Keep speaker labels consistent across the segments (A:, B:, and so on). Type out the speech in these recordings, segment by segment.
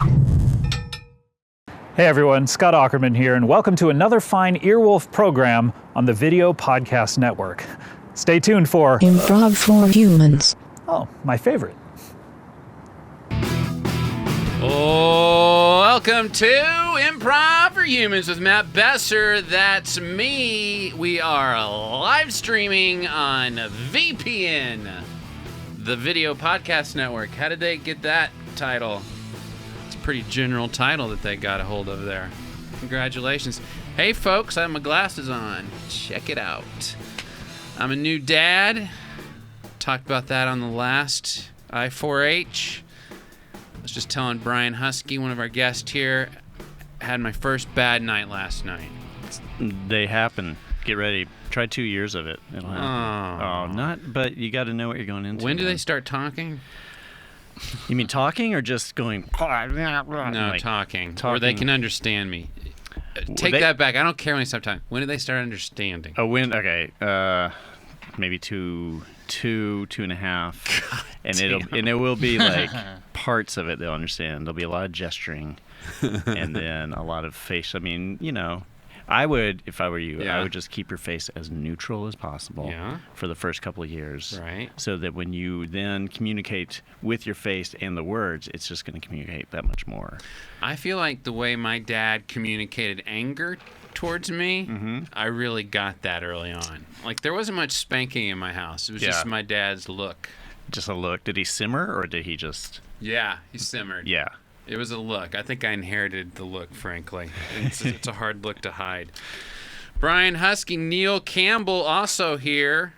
A: Hey everyone, Scott Auckerman here, and welcome to another fine Earwolf program on the Video Podcast Network. Stay tuned for
B: Improv4humans.
A: Oh, my favorite.
C: Welcome to Improv4humans with Matt Besser. That's me. We are live streaming on VPN, the Video Podcast Network. How did they get that title? It's a pretty general title that they got a hold of there. Congratulations. Hey folks, I have my glasses on. Check it out. I'm a new dad. Talked about that on the last I4H. I was just telling Brian Huskey, one of our guests here, had my first bad night last night.
D: They happen. Get ready. Try 2 years of it. It'll happen. But you got to know what you're going into.
C: When do they start talking?
D: You mean talking or just going?
C: No, talking. Or they can understand me. Take that back. I don't care when they stop talking. When do they start understanding?
D: Oh, when? Okay. Maybe two and a half. And it will be like parts of it they'll understand. There'll be a lot of gesturing and then a lot of face. I mean, you know, I would, if I were you, I would just keep your face as neutral as possible for the first couple of years.
C: Right.
D: So that when you then communicate with your face and the words, it's just going to communicate that much more.
C: I feel like the way my dad communicated anger towards me, I really got that early on. Like, there wasn't much spanking in my house. It was just my dad's look.
D: Just a look. Did he simmer or did he just...
C: Yeah, he simmered.
D: Yeah.
C: It was a look. I think I inherited the look, frankly. It's a hard look to hide. Brian Huskey, Neil Campbell also here,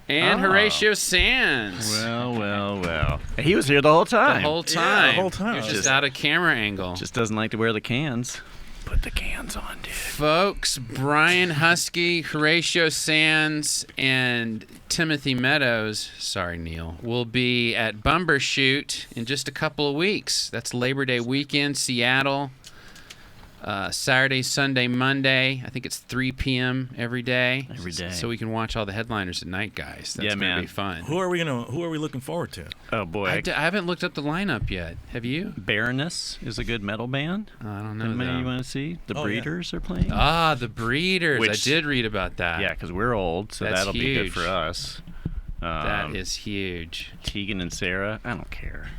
C: and Horatio Sanz.
D: Well. He was here the whole time.
C: The whole time.
E: Yeah, the whole time.
C: He was just out of camera angle.
D: Just doesn't like to wear the cans. Put the cans on, dude.
C: Folks, Brian Huskey, Horatio Sanz, and Timothy Meadows, sorry, Neil, will be at Bumbershoot in just a couple of weeks. That's Labor Day weekend, Seattle. Saturday, Sunday, Monday. I think it's 3 p.m. every day.
D: Every day.
C: So we can watch all the headliners at night, guys. That's gonna be fun.
E: Who are we looking forward to?
D: Oh boy,
C: I haven't looked up the lineup yet. Have you?
D: Baroness is a good metal band.
C: I don't know.
D: Anybody you want to see? The Breeders are playing.
C: The Breeders. I
D: Which-
C: did read about that.
D: Yeah, because we're old, so
C: That's
D: that'll be good
C: huge.
D: for us.
C: That is huge.
D: Tegan and Sarah. I don't care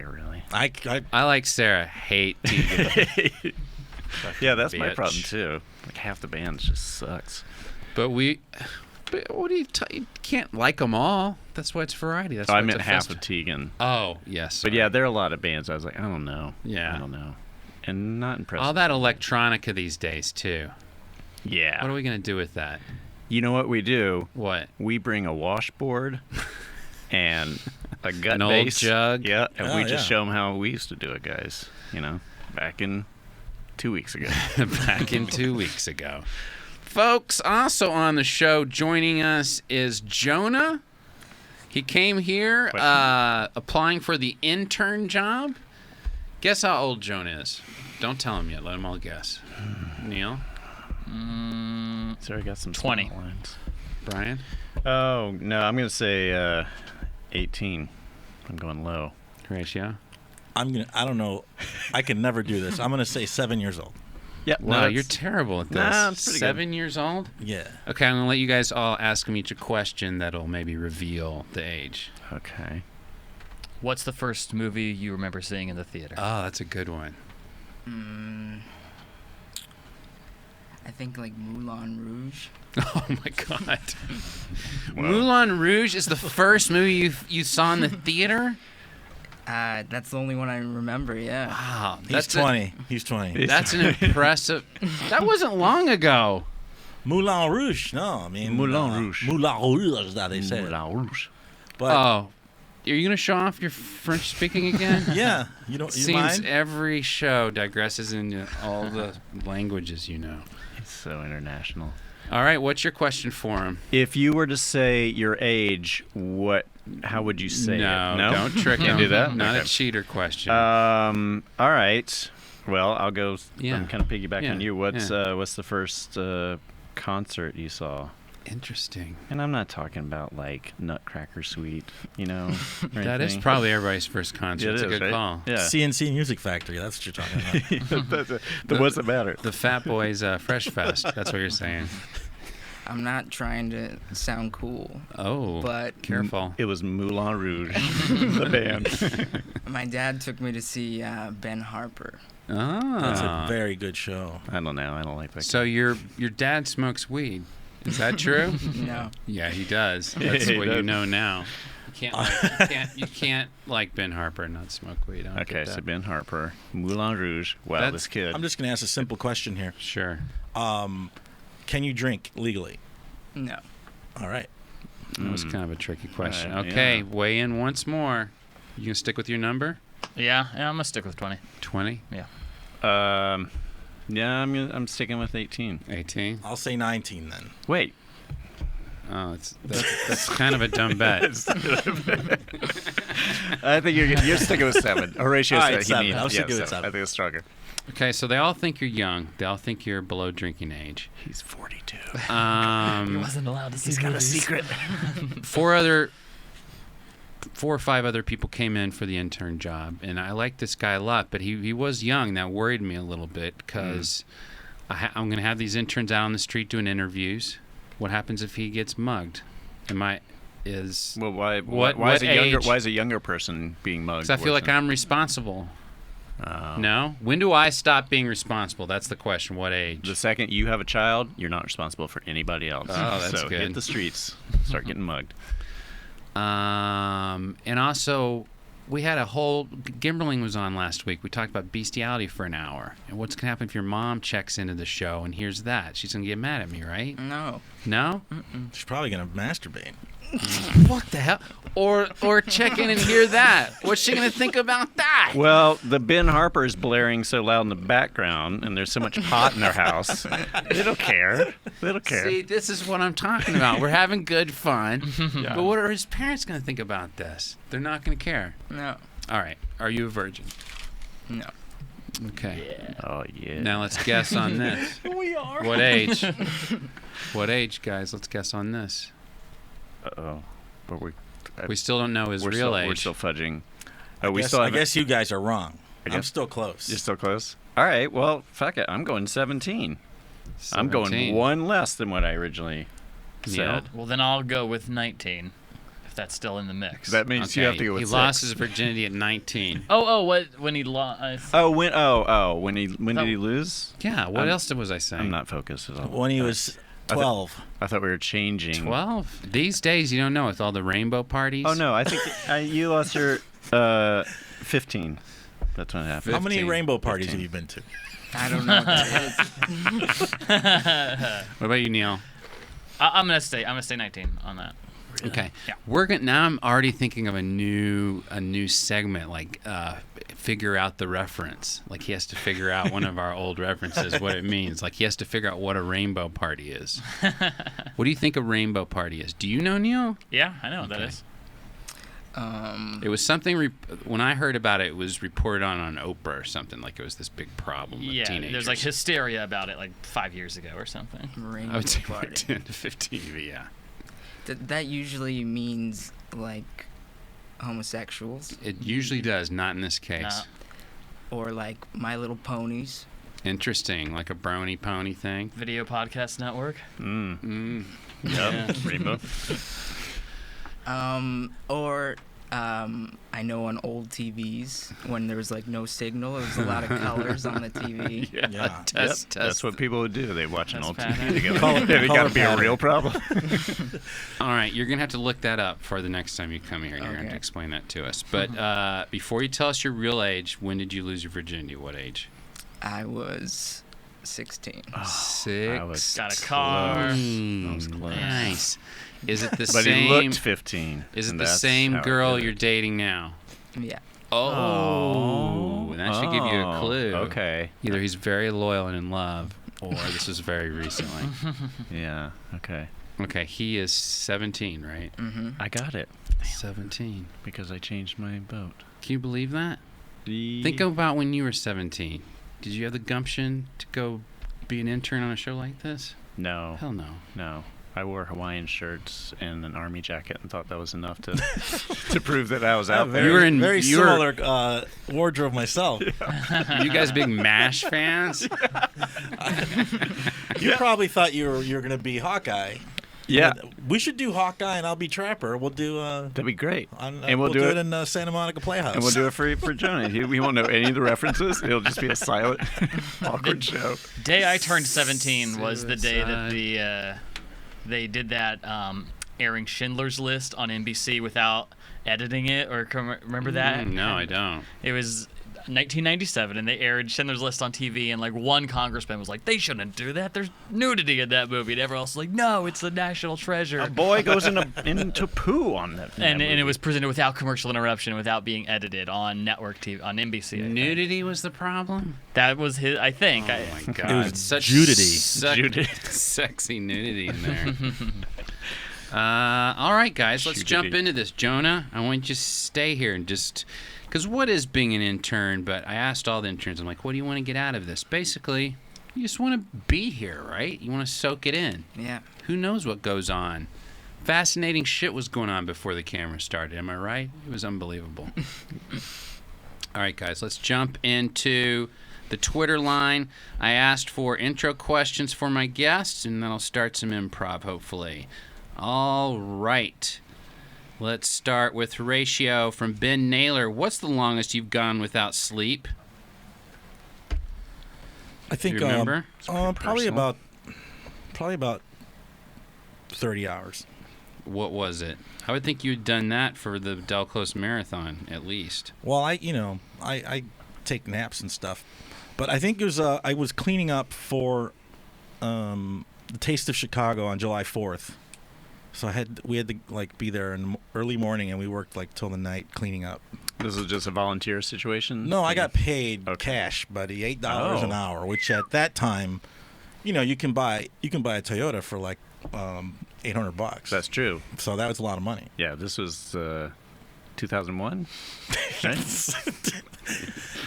D: really.
E: I
C: I like Sarah. Hate Tegan.
D: Yeah, that's my
C: bitch.
D: problem too. Like half the band just sucks.
C: But what do you can't like them all. That's why it's variety. That's why
D: I
C: it's
D: meant
C: a
D: half
C: festival.
D: of Tegan.
C: Oh, yes.
D: But yeah, there are a lot of bands. I was like, I don't know.
C: Yeah.
D: I don't know. And not impressed.
C: All that electronica these days, too.
D: Yeah.
C: What are we going to do with that?
D: You know what we do?
C: What?
D: We bring a washboard and a gut
C: An old
D: bass.
C: jug?
D: Yeah, and we just
E: yeah.
D: show them how we used to do it, guys. You know, back in 2 weeks ago.
C: Back in 2 weeks ago. Folks, also on the show joining us is Jonah. He came here applying for the intern job. Guess how old Jonah is. Don't tell him yet. Let him all guess. Neil?
D: Sorry, I got some
F: 20.
D: small lines.
C: Brian?
D: Oh, no, I'm going to say 18. I'm going low.
C: Horatio?
E: I don't know. I can never do this. I'm gonna say 7 years old.
D: Yeah,
C: Wow, you're terrible at this.
D: Nah, it's pretty good.
C: 7 years old?
E: Yeah.
C: Okay, I'm going to let you guys all ask him each a question that'll maybe reveal the age.
D: Okay.
F: What's the first movie you remember seeing in the theater?
C: Oh, that's a good one.
G: I think like Moulin Rouge.
C: Oh, my God. Moulin Rouge is the first movie you saw in the theater?
G: That's the only one I remember, yeah.
C: Wow.
E: He's 20. He's 20.
C: That's an impressive... That wasn't long ago.
E: Moulin Rouge. No, I mean
D: Moulin Rouge.
E: Moulin Rouge, that they say.
D: Moulin Rouge.
E: But
C: Are you going to show off your French speaking again?
E: yeah, you don't. You
C: Seems
E: mind?
C: every show digresses into all the languages you know.
D: It's so international.
C: All right, what's your question for him?
D: If you were to say your age, how would you say it? No,
C: don't trick him.
D: Can't do that?
C: Not
D: Okay.
C: a cheater question.
D: All right. Well, I'll go.
C: Yeah.
D: I'm kind of piggybacking
C: Yeah.
D: on you. What's the first concert you saw?
C: Interesting.
D: And I'm not talking about like Nutcracker Suite, or
C: That is
D: anything.
C: probably everybody's first concert.
D: Yeah,
C: It's a
D: it is,
C: good
D: right?
C: call.
D: Yeah.
E: CNC Music Factory. That's what you're talking about.
D: That wasn't matter.
C: The Fat Boys Fresh Fest. That's what you're saying.
G: I'm not trying to sound cool,
C: Oh,
G: but
C: careful.
D: It was Moulin Rouge, the band.
G: my dad took me to see Ben Harper.
E: That's
C: Ah.
E: a very good show.
D: I don't know. I don't like that.
C: So your dad smokes weed. Is that true?
G: No.
C: Yeah, he does. That's
D: He
C: what you
D: does.
C: know now. You can't like Ben Harper and not smoke weed. I don't
D: Okay,
C: get
D: so
C: that.
D: Ben Harper, Moulin Rouge. Wow,
C: That's-
D: this kid.
E: I'm just going to ask a simple question here.
C: Sure.
E: Can you drink legally?
G: No.
E: All right.
C: That was kind of a tricky question.
D: Right,
C: Okay,
D: yeah.
C: weigh in once more. You gonna stick with your number?
F: Yeah, I'm gonna stick with 20.
C: 20?
D: Yeah, I'm sticking with 18.
C: 18?
E: I'll say 19 then.
D: Wait.
C: Oh, that's kind of a dumb bet.
D: I think you're sticking with 7. Horatio
E: All
D: said
E: right,
D: he
E: 7.
D: needs.
E: I'll stick with
D: 7.
E: 7.
D: I think it's stronger.
C: Okay, so they all think you're young. They all think you're below drinking age.
D: He's 42.
F: Wasn't allowed to see
D: He's got a secret.
C: 4 or 5 other people came in for the intern job, and I like this guy a lot, but he was young. That worried me a little bit because I'm going to have these interns out on the street doing interviews. What happens if he gets mugged?
D: Well, why
C: What
D: is a younger
C: age?
D: why is a younger person being mugged?
C: Because I feel like
D: worse
C: I'm responsible.
D: than-
C: No? When do I stop being responsible? That's the question. What age?
D: The second you have a child, you're not responsible for anybody else.
C: Oh, that's
D: so
C: good.
D: hit the streets, start getting mugged.
C: And also, we had a whole... Gimberling was on last week. We talked about bestiality for an hour. And what's going to happen if your mom checks into the show and hears that? She's going to get mad at me, right?
G: No.
C: No?
E: She's probably going to masturbate.
C: What the hell? Or check in and hear that. What's she going to think about that?
D: Well, the Ben Harper is blaring so loud in the background, and there's so much pot in their house. They don't care. They don't care.
C: See, this is what I'm talking about. We're having good fun. But what are his parents going to think about this? They're not going to care.
G: No.
C: All right. Are you a virgin?
G: No.
C: Okay.
D: Oh yeah.
C: Now let's guess on this.
G: We are.
C: What age? What age, guys? Let's guess on this.
D: Uh-oh. But
C: We still don't know his
D: we're
C: real
D: still,
C: age.
D: We're still fudging.
E: I guess you guys are wrong. I'm
D: guess-
E: still close.
D: You're still close. All right. Well, fuck it. I'm going 17. I'm going
C: 17.
D: one less than what I originally
C: Neil?
D: said.
F: Well, then I'll go with 19, if that's still in the mix.
D: That means you have to go with
C: He
D: 6.
C: lost his virginity at 19.
F: When he lost.
D: When did he lose?
C: Yeah, what
D: I'm-
C: else was I saying?
D: I'm not focused at all.
E: When he was 12.
D: I thought we were changing.
C: 12? These days, you don't know with all the rainbow parties.
D: Oh no, I think you lost your 15. That's when it happened.
E: How many
C: 15.
E: rainbow parties
D: 15.
E: have you been to?
G: I don't know what that is.
C: What about you, Neil?
F: I'm gonna stay 19 on that.
C: Okay.
F: Yeah.
C: Now I'm already thinking of a new segment, like figure out the reference. Like he has to figure out one of our old references, what it means. Like he has to figure out what a rainbow party is. What do you think a rainbow party is? Do you know, Neil?
F: Yeah, I know what that
C: Okay.
F: is.
C: It was something, when I heard about it, it was reported on Oprah or something, like it was this big problem with
F: Yeah,
C: teenagers.
F: there's like hysteria about it like 5 years ago or something.
G: Rainbow
C: I would say
G: party.
C: like 10 to 15, but yeah.
G: That usually means like homosexuals
C: It usually does, not in this case.
G: or like My Little Ponies.
C: Interesting, like a brony pony thing.
F: Video Podcast Network.
D: Yep. Rainbow.
G: I know on old TVs when there was like no signal, there was a lot of colors on the TV.
E: Yeah.
C: Test.
D: That's what people do. They watch an
F: That's
D: old
F: bad.
D: TV together.
E: Color-
D: It got
E: color
D: to be a
E: pattern.
D: real problem.
C: All right, you're going to have to look that up for the next time you come here, and you're going to have to
G: Okay.
C: explain that to us. But before you tell us your real age, when did you lose your virginity? What age?
G: I was 16.
C: 6.
D: I was
F: Got a car.
D: That was close.
C: Nice. Is it the
D: But
C: same?
D: he looked 15.
C: Is it
D: and
C: the
D: that's
C: same
D: how it
C: girl
D: did
C: you're
D: it.
C: dating now?
G: Yeah.
C: Oh, that should give you a clue.
D: Okay.
C: Either he's very loyal and in love, or this was very recently.
D: Yeah. Okay.
C: Okay, he is 17, right?
D: I got it
C: 17.
D: because I changed my vote.
C: Can you believe that? Think about when you were 17. Did you have the gumption to go be an intern on a show like this?
D: No.
C: Hell no.
D: No. I wore Hawaiian shirts and an army jacket and thought that was enough to to prove that I was out there.
C: You were in
E: Very
C: you were-
E: similar wardrobe myself.
C: You guys big MASH fans?
E: You probably thought you were going to be Hawkeye.
D: Yeah,
E: We should do Hawkeye and I'll be Trapper. We'll do
D: that'd be great.
E: and
D: we'll do
E: it
D: it
E: in Santa Monica Playhouse.
D: And we'll do it for Jonah. We won't know any of the references. It'll just be a silent, awkward show.
F: Day I turned 17 was the day that they did that airing Schindler's List on NBC without editing it. Or remember that?
C: No, I don't.
F: It was 1997, and they aired Schindler's List on TV, and like one congressman was like, "They shouldn't do that. There's nudity in that movie." And everyone else was like, "No, it's a national treasure."
D: A boy goes into poo on that.
F: And it was presented without commercial interruption, without being edited on network TV on NBC. I think.
C: Nudity was the problem?
F: That was his. I think.
C: Oh my God.
E: It was
C: such
E: Judity.
C: Sexy nudity in there. All right, guys, let's jump into this. Jonah, I want you to stay here and just... Because what is being an intern? But I asked all the interns, I'm like, what do you want to get out of this? Basically, you just want to be here, right? You want to soak it in.
G: Yeah.
C: Who knows what goes on? Fascinating shit was going on before the camera started. Am I right? It was unbelievable. All right, guys, let's jump into the Twitter line. I asked for intro questions for my guests, and then I'll start some improv, hopefully. All right. Let's start with Horatio from Ben Naylor. What's the longest you've gone without sleep?
E: I think
C: Do you remember?
E: probably about 30 hours.
C: What was it? I would think you'd done that for the Del Close Marathon, at least.
E: Well, I take naps and stuff, but I think it was I was cleaning up for the Taste of Chicago on July 4th. So we had to like be there in early morning, and we worked like till the night cleaning up.
D: This is just a volunteer situation?
E: No, I got paid cash, buddy, $8 an hour, which at that time, you can buy a Toyota for like $800.
D: That's true.
E: So that was a lot of money.
D: Yeah, this was 2001, right?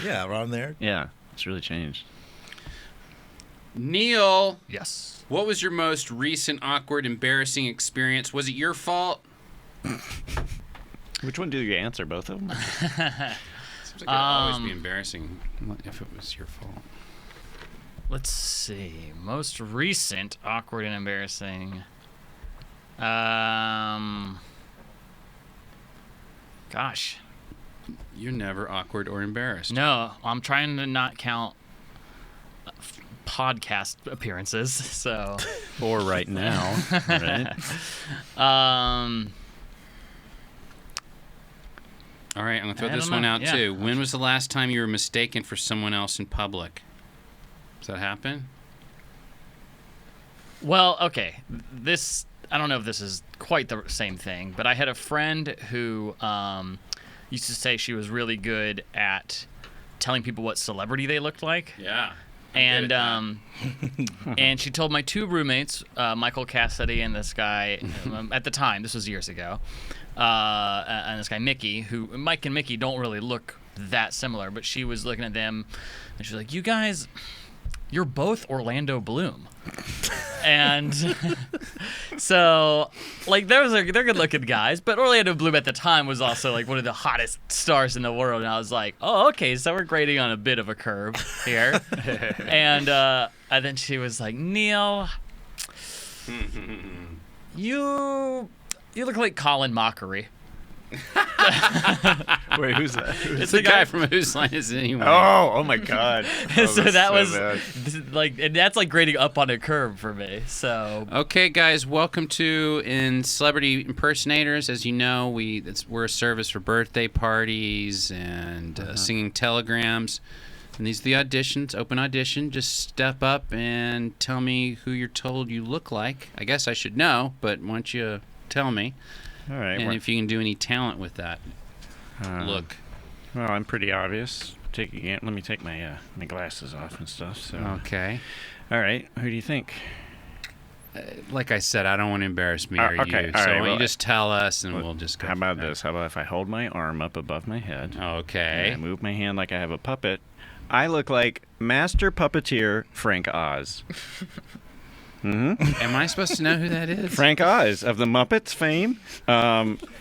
E: Yeah, around there.
D: Yeah, it's really changed.
C: Neil,
F: Yes.
C: what was your most recent awkward, embarrassing experience? Was it your fault?
D: Which one did you answer? Both of them?
C: Seems like it'd always be embarrassing if it was your fault.
F: Let's see. Most recent awkward and embarrassing. Gosh.
C: You're never awkward or embarrassed.
F: No, I'm trying to not count podcast appearances. So.
D: Or right now, right?
C: All right, I'm going to throw
F: I
C: this
F: don't
C: one
F: know.
C: out,
F: Yeah.
C: too. When was the last time you were mistaken for someone else in public? Does that happen?
F: Well, okay. This, I don't know if this is quite the same thing, but I had a friend who used to say she was really good at telling people what celebrity they looked like.
C: Yeah.
F: And and she told my two roommates, Michael Cassidy and this guy, at the time, this was years ago, and this guy Mickey, who Mike and Mickey don't really look that similar, but she was looking at them, and she was like, "You guys, you're both Orlando Bloom." And so, like, they're good-looking guys, but Orlando Bloom at the time was also like one of the hottest stars in the world, and I was like, "Oh, okay, so we're grading on a bit of a curve here." And then she was like, "Neil, you look like Colin Mockery."
D: Wait, who's that?
C: It's the guy from Whose Line Is It Anyway?
D: Oh my God. Oh,
F: So
D: that's
F: that was
D: bad.
F: like, and that's like grading up on a curve for me. So
C: Okay, guys, welcome to Celebrity Impersonators. As you know, we're a service for birthday parties and singing telegrams. And these are the auditions, open audition. Just step up and tell me who you're told you look like. I guess I should know, but why don't you tell me?
D: All right.
C: And if you can do any talent with that look.
D: Well, I'm pretty obvious. Let me take my my glasses off and stuff. So.
C: Okay.
D: All right. Who do you think?
C: Like I said, I don't want to embarrass me or
D: okay,
C: you.
D: all
C: So
D: right,
C: why don't
D: well,
C: you just tell us and we'll just go.
D: How about
C: from there.
D: this? How about if I hold my arm up above my head?
C: Okay.
D: And I move my hand like I have a puppet. I look like master puppeteer Frank Oz.
C: Am I supposed to know who that is?
D: Frank Oz of the Muppets fame.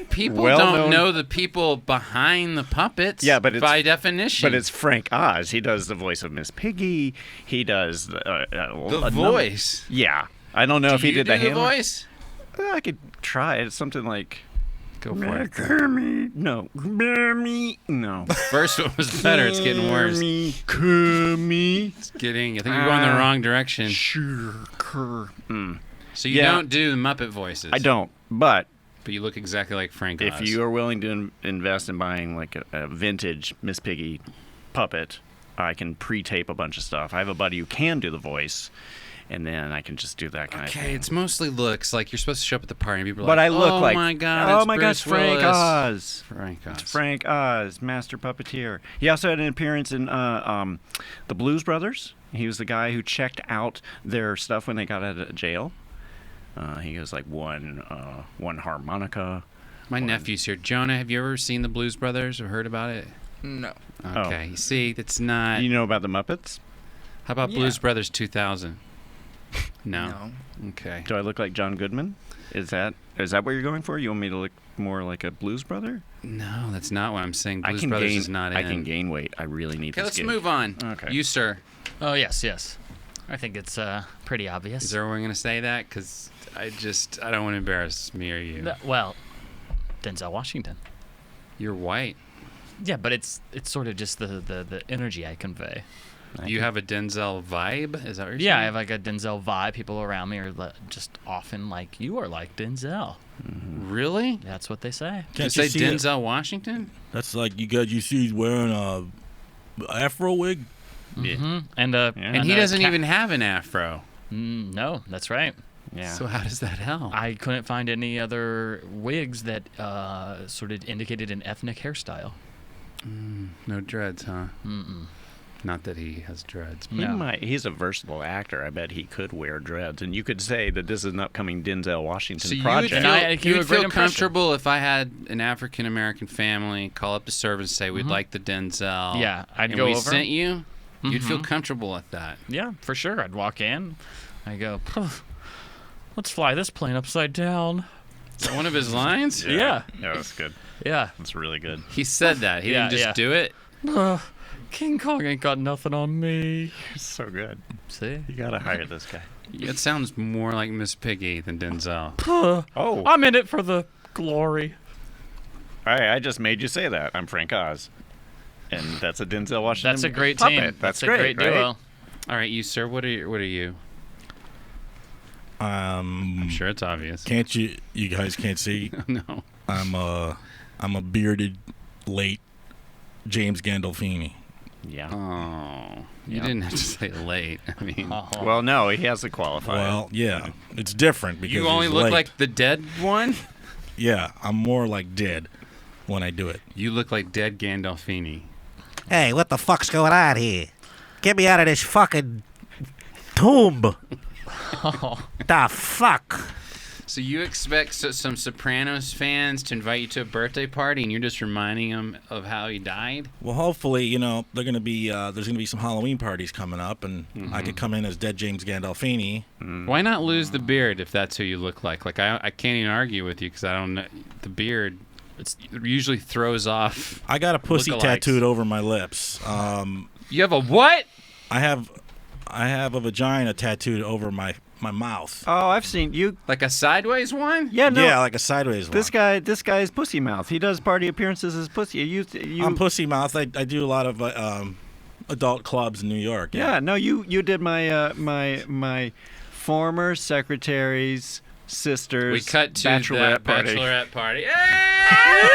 C: People
D: well-known-
C: don't know the people behind the puppets.
D: Yeah, but it's,
C: by definition.
D: But it's Frank Oz. He does the voice of Miss Piggy. He does
C: the voice.
D: Yeah, I don't know if he
C: you
D: did
C: do
D: the
C: the
D: handler.
C: voice.
D: I could try it. It's something like.
C: Go for it.
D: No. No.
C: First one was better. It's getting worse. It's getting. I think you're going the wrong direction.
D: Sure.
C: So you don't do the Muppet voices.
D: I don't. But
C: you look exactly like Frank
D: if
C: Oz.
D: you are willing to invest in buying like a vintage Miss Piggy puppet, I can pre-tape a bunch of stuff. I have a buddy who can do the voice. And then I can just do that kind of thing.
C: Okay, it's mostly looks like you're supposed to show up at the party and people are
D: but
C: like,
D: I look
C: oh
D: like,
C: my God,
D: oh
C: it's
D: my
C: Bruce
D: gosh, Frank
C: Willis.
D: Oz.
C: Frank Oz.
D: It's Frank Oz, master puppeteer. He also had an appearance in the Blues Brothers. He was the guy who checked out their stuff when they got out of jail. He goes like one harmonica.
C: My nephew's here. Jonah, have you ever seen the Blues Brothers or heard about it?
G: No.
C: Okay, you see, that's not.
D: You know about the Muppets?
C: How about
G: Yeah.
C: Blues Brothers 2000? No.
G: No.
C: Okay.
D: Do I look like John Goodman? Is that what you're going for? You want me to look more like a Blues Brother?
C: No, that's not what I'm saying. Blues
D: I can
C: Brothers
D: gain.
C: is not in.
D: I can gain weight. I really need
C: Okay,
D: this
C: let's
D: gig.
C: move on.
D: Okay.
C: You, sir.
F: Oh, yes. I think it's pretty obvious.
C: Is everyone going to say that? Because I don't want to embarrass me or you.
F: Well, Denzel Washington.
C: You're white.
F: Yeah, but it's sort of just the energy I convey.
C: You have a Denzel vibe? Is that what you're
F: Yeah, I
C: saying?
F: have like a Denzel vibe. People around me are just often like, you are like Denzel.
C: Really?
F: That's what they say.
C: You
E: Can't
C: say
E: you see it?
C: Denzel Washington?
E: That's like you see he's wearing a afro wig.
F: Mm-hmm. And
C: And he doesn't even have an afro.
F: No, that's right.
D: Yeah.
C: So how does that help?
F: I couldn't find any other wigs that sort of indicated an ethnic hairstyle.
C: No dreads, huh? Not that he has dreads.
F: No.
D: He's a versatile actor. I bet he could wear dreads, and you could say that this is an upcoming Denzel Washington
C: So you would
D: project.
F: And I
C: feel,
F: give
C: you
F: a
C: would
F: great
C: feel
F: impression.
C: comfortable if I had an African American family call up the service and say we'd like the Denzel.
F: Yeah, I'd
C: and
F: go
C: we
F: over.
C: sent you. You'd feel comfortable at that.
F: Yeah, for sure. I'd walk in. I go, let's fly this plane upside down.
C: Is that one of his lines?
F: Yeah.
D: Yeah, that's good.
F: Yeah.
D: That's really good.
C: He said that. He didn't just do it.
F: King Kong ain't got nothing on me.
D: So good.
F: See?
D: You gotta hire this guy.
C: It sounds more like Miss Piggy than Denzel.
D: Oh,
F: I'm in it for the glory.
D: I just made you say that. I'm Frank Oz, and that's a Denzel Washington.
F: That's a great
D: puppet.
F: team.
D: That's
F: a
D: great,
F: great duo.
D: right?
C: All right, you sir. What are you? I'm sure it's obvious.
E: Can't you guys can't see?
C: No.
E: I'm a bearded late James Gandolfini.
D: Yeah.
C: Oh, you didn't have to say late. I mean,
D: Well, no, he has to qualify.
E: Well, yeah, it's different because
C: you only
E: he's
C: look
E: late.
C: like the dead one.
E: Yeah, I'm more like dead when I do it.
C: You look like dead Gandolfini.
H: Hey, what the fuck's going on here? Get me out of this fucking tomb. The fuck?
C: So you expect some Sopranos fans to invite you to a birthday party, and you're just reminding them of how he died?
E: Well, hopefully, they're gonna be there's gonna be some Halloween parties coming up, and I could come in as dead James Gandolfini.
C: Why not lose the beard if that's who you look like? Like I can't even argue with you because I don't know the beard. It usually throws off.
E: I got a pussy
C: lookalikes.
E: tattooed over my lips.
C: You have a what?
E: I have a vagina tattooed over my mouth.
D: Oh, I've seen you.
C: Like a sideways one?
D: Yeah, no.
E: Yeah, like a sideways one.
D: This guy's pussy mouth. He does party appearances as pussy. You.
E: I'm pussy mouth. I do a lot of adult clubs in New York.
D: Yeah, no, you did my my former secretary's sister's
C: We cut to
D: bachelorette
C: that
D: party.
C: bachelorette party. Hey!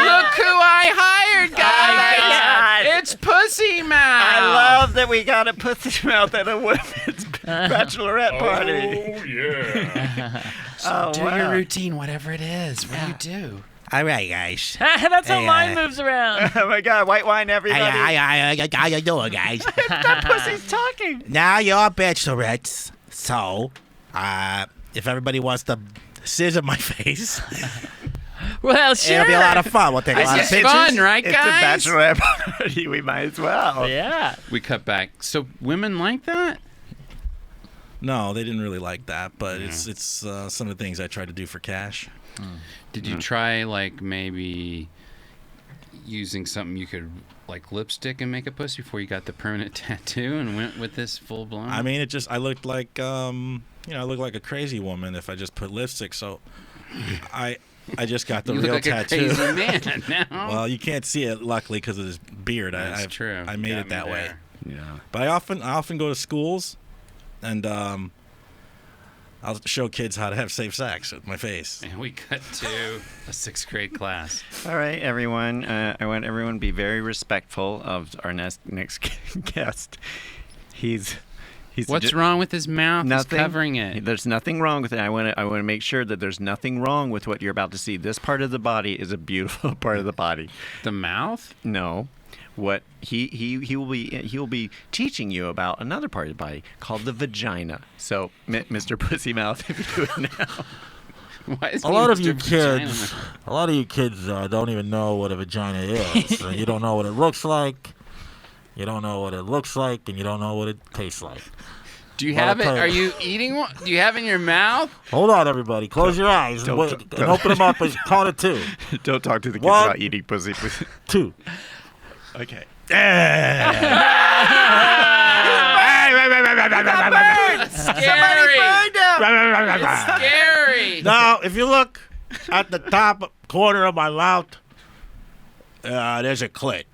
C: Look who I hired, guys! It's Pussy Mouth.
D: I love that we got a pussy mouth at a women's bachelorette party.
C: Oh yeah.
D: Oh,
C: do
D: wow.
C: your routine, whatever it is. What do you do?
H: All right, guys.
F: That's how
H: Hey,
F: mine moves around.
D: Oh my God, white wine, everybody.
H: How you doing, guys?
D: That pussy's talking.
H: Now you're bachelorettes, so if everybody wants to scissor my face,
F: Well, sure.
H: it'll be a lot of fun. We'll take a lot of
C: It's
H: pictures.
C: fun, right,
D: It's
C: guys?
D: a bachelorette party. We might as well.
F: Yeah.
C: We cut back. So women like that?
E: No, they didn't really like that, but it's some of the things I tried to do for cash.
C: Did you try like maybe using something you could like lipstick and make a pussy before you got the permanent tattoo and went with this full blown?
E: I mean, I looked like I looked like a crazy woman if I just put lipstick. So I just got the
C: you
E: real
C: look like
E: tattoo.
C: A crazy man now.
E: Well, you can't see it luckily because of this beard.
C: That's true.
E: I made
C: Got
E: it
C: me
E: that way.
C: there.
D: Yeah.
E: But I often go to schools, and I'll show kids how to have safe sex with my face.
C: And we cut to a 6th grade class.
D: All right, everyone. I want everyone to be very respectful of our next guest. He's
C: What's wrong with his mouth?
D: Nothing.
C: He's covering it.
D: There's nothing wrong with it. I want to make sure that there's nothing wrong with what you're about to see. This part of the body is a beautiful part of the body.
C: The mouth?
D: No. What he will be teaching you about another part of the body called the vagina. So, Mr. Pussymouth, if you do it now.
C: Why is
E: A lot of
C: Mr.
E: you
C: Vagina?
E: kids don't even know what a vagina is. You don't know what it looks like. You don't know what it looks like, and you don't know what it tastes like.
C: Do you have it? Are you eating one? Do you have it in your mouth?
E: Hold on, everybody. Close your eyes and open them up and count to 2.
D: Don't talk to the kids
E: 1,
D: about eating pussy.
E: 2.
D: Okay.
C: Scary. It's scary.
E: Now, if you look at the top corner of my mouth, there's a clit.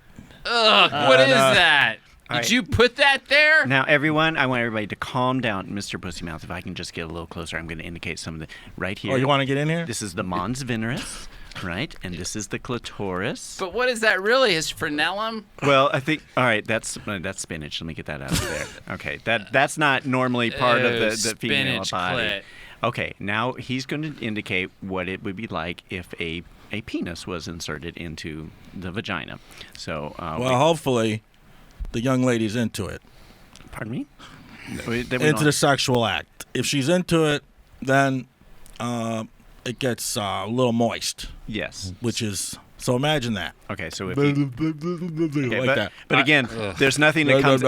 C: Ugh, what is that?
D: All
C: Did
D: right.
C: you put that there?
D: Now, everyone, I want everybody to calm down. Mr. Pussymouth, if I can just get a little closer, I'm going to indicate some of the right here.
E: Oh, you want to get in here?
D: This is the mons veneris, right? And this is the clitoris.
C: But what is that really? Is frenulum?
D: Well, I think all right. That's spinach. Let me get that out of there. Okay, that's not normally part of the female
C: spinach
D: body.
C: clit.
D: Okay, now he's going to indicate what it would be like if a penis was inserted into the vagina. So,
E: Well, hopefully, the young lady's into it.
D: pardon me.
E: Into the sexual act. If she's into it, then it gets a little moist.
D: Yes.
E: Which is so. Imagine that.
D: Okay, so if you,
E: like that.
D: But again, there's nothing that comes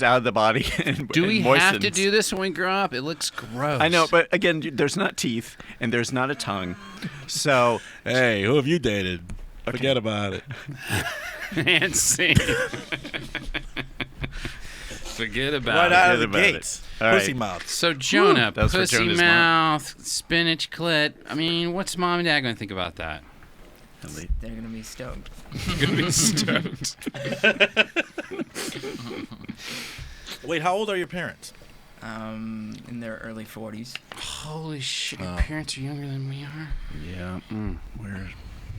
D: out of the body. And,
C: Do we
D: and
C: have to
D: moistens.
C: do this when we grow up? It looks gross.
D: I know, but again, there's not teeth and there's not a tongue. So,
E: Hey, who have you dated? Forget about it.
C: And scene. Forget about
E: Right
C: it.
E: out of the
D: about it.
E: gates.
D: All right.
E: Pussy mouth.
C: So Jonah,
D: That was for
C: pussy
D: Jonah's
C: mouth, spinach clit. I mean, what's mom and dad going to think about that?
G: They're gonna be stoked.
C: Gonna be stoked.
E: Wait, how old are your parents?
G: In their early 40s.
C: Holy shit! Your parents are younger than we are.
D: yeah,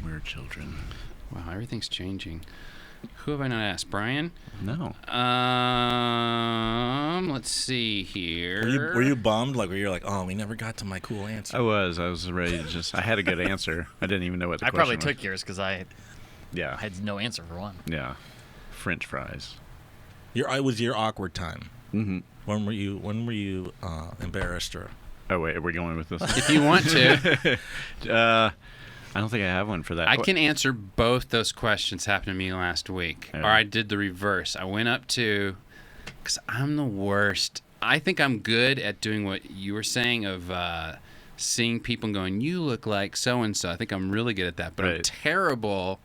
D: we're children.
C: Wow, everything's changing. Who have I not asked? Brian?
D: No.
C: Let's see here.
E: Were you bummed? Like, were you like, oh, we never got to my cool answer?
D: I was ready to I had a good answer. I didn't even know what the
F: I
D: question
F: probably
D: was.
F: took yours because I
D: Yeah.
F: had no answer for one.
D: Yeah. French fries.
E: It was your awkward time.
D: Mm-hmm.
E: When were you embarrassed or?
D: Oh, wait, are we going with this?
C: If you want to,
D: I don't think I have one for that.
C: I can answer both those questions. Happened to me last week.
D: Yeah.
C: Or I did the reverse. I went up to, because I'm the worst. I think I'm good at doing what you were saying of seeing people and going, you look like so-and-so. I think I'm really good at that. But I'm
D: Right.
C: terrible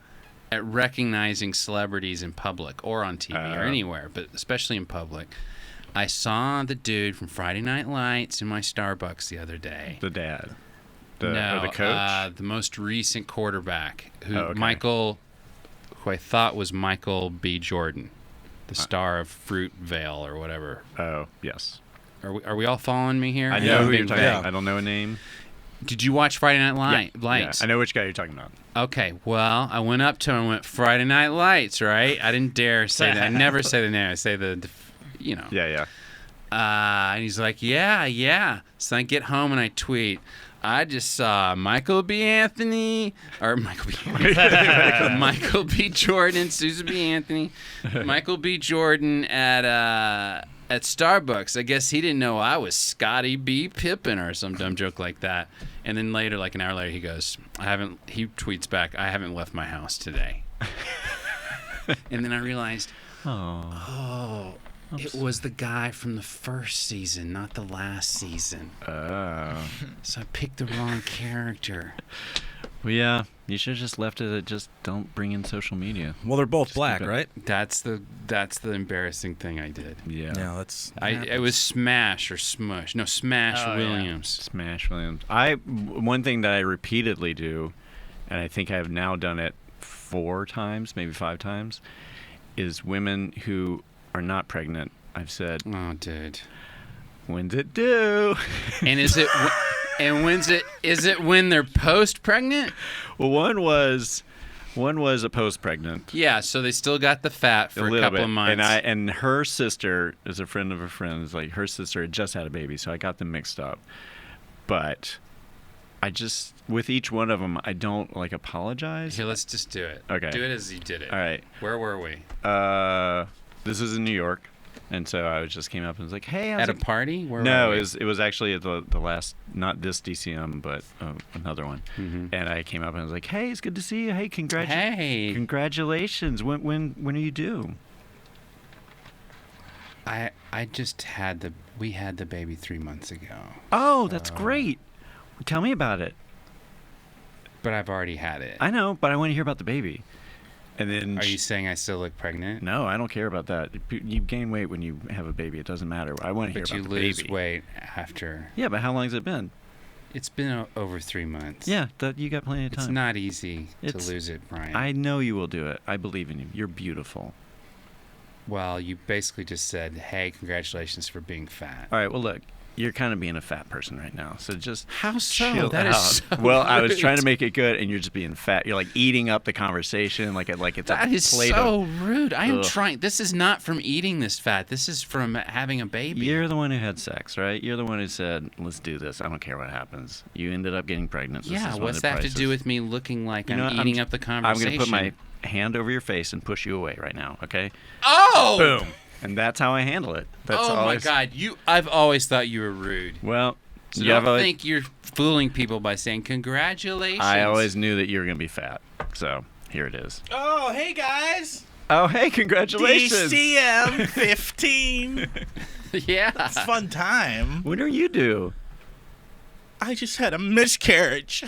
C: at recognizing celebrities in public or on TV or anywhere, but especially in public. I saw the dude from Friday Night Lights in my Starbucks the other day.
D: The dad.
C: No,
D: or the coach?
C: the most recent quarterback, who
D: okay.
C: who I thought was Michael B. Jordan, the star of Fruitvale or whatever.
D: Oh, yes.
C: Are we all following me here?
D: I
C: Yeah,
D: know
C: I'm
D: who you're
C: being
D: talking
C: vague.
D: about. I don't know a name.
C: Did you watch Friday Night Lights?
D: Yeah, I know which guy you're talking about.
C: Okay, well, I went up to him and went, Friday Night Lights, right? I didn't dare say that. I never say the name. I say the you know.
D: Yeah.
C: And he's like, yeah. So I get home and I tweet, I just saw Michael B. Jordan, Susan B. Anthony, Michael B. Jordan at Starbucks. I guess he didn't know I was Scotty B. Pippen or some dumb joke like that. And then later, like an hour later, he goes, he tweets back, I haven't left my house today. And then I realized, oh, It was the guy from the first season, not the last season.
D: Oh.
C: So I picked the wrong character.
D: Well, yeah, you should have just left it at just don't bring in social media.
E: Well, they're both
D: Just
E: black,
D: keep it-
E: right?
C: That's the embarrassing thing I did.
D: Yeah.
E: Yeah, that's.
C: It was Smash or Smush. No, Smash
F: Oh, yeah.
C: Williams.
D: Smash Williams. One thing that I repeatedly do, and I think I've now done it 4 times, maybe 5 times, is women who are not pregnant. I've said,
C: Oh, dude.
D: when's it due?
C: And is it when they're post pregnant?
D: Well, one was a post-pregnant.
C: Yeah, so they still got the fat for a
D: little
C: couple
D: bit.
C: of months.
D: And her sister is a friend of a friend. It's like her sister had just had a baby, so I got them mixed up. But I just, with each one of them, I don't like apologize.
C: Here, let's just do it.
D: Okay.
C: Do it as you did it.
D: All right.
C: Where were we?
D: This was in New York, and so I just came up and was like, "Hey, how's
C: At a
D: it
C: party? Where
D: No,
C: were we?
D: it was actually at the last, not this DCM, but another one.
C: Mm-hmm.
D: And I came up and I was like, "Hey, it's good to see you. Hey,
C: Hey.
D: congratulations. When are you due?"
C: I just we had the baby 3 months ago,
D: Oh, that's great. Tell me about it.
C: but I've already had it.
D: I know, but I want to hear about the baby. And then
C: Are you saying I still look pregnant?
D: No, I don't care about that. You gain weight when you have a baby. It doesn't matter. I want to hear
C: But you
D: about the
C: lose
D: baby.
C: weight after.
D: Yeah, but how long has it been?
C: It's been over 3 months.
D: Yeah, you got plenty of time.
C: It's not easy
D: It's-
C: to lose it, Brian.
D: I know you will do it. I believe in you. You're beautiful.
C: Well, you basically just said, "Hey, congratulations for being fat."
D: All right, well, look, you're kind of being a fat person right now, so just
C: How so?
D: chill
C: That
D: out.
C: is so
D: Well, I was
C: rude.
D: trying to make it good, and you're just being fat. You're like eating up the conversation, like it's
C: That
D: a
C: is
D: plate
C: so
D: of.
C: rude. I am
D: Ugh.
C: trying. This is not from eating this fat. This is from having a baby.
D: You're the one who had sex, right? You're the one who said, "Let's do this. I don't care what happens." You ended up getting pregnant. This
C: Yeah,
D: is one
C: what's
D: of the
C: that have to do
D: prices.
C: with me looking like
D: You know
C: I'm
D: what?
C: eating up the
D: I'm
C: conversation?
D: going to put my hand over your face and push you away right now, okay?
C: Oh!
D: Boom. And that's how I handle it. That's
C: Oh my
D: always,
C: God! I've always thought you were rude.
D: Well,
C: So
D: you have
C: don't
D: always,
C: think you're fooling people by saying congratulations.
D: I always knew that you were going to be fat. So here it is.
E: Oh, hey guys!
D: Oh, hey, congratulations.
E: DCM 15.
C: Yeah.
E: It's a fun time.
D: When are you due?
E: I just had a miscarriage.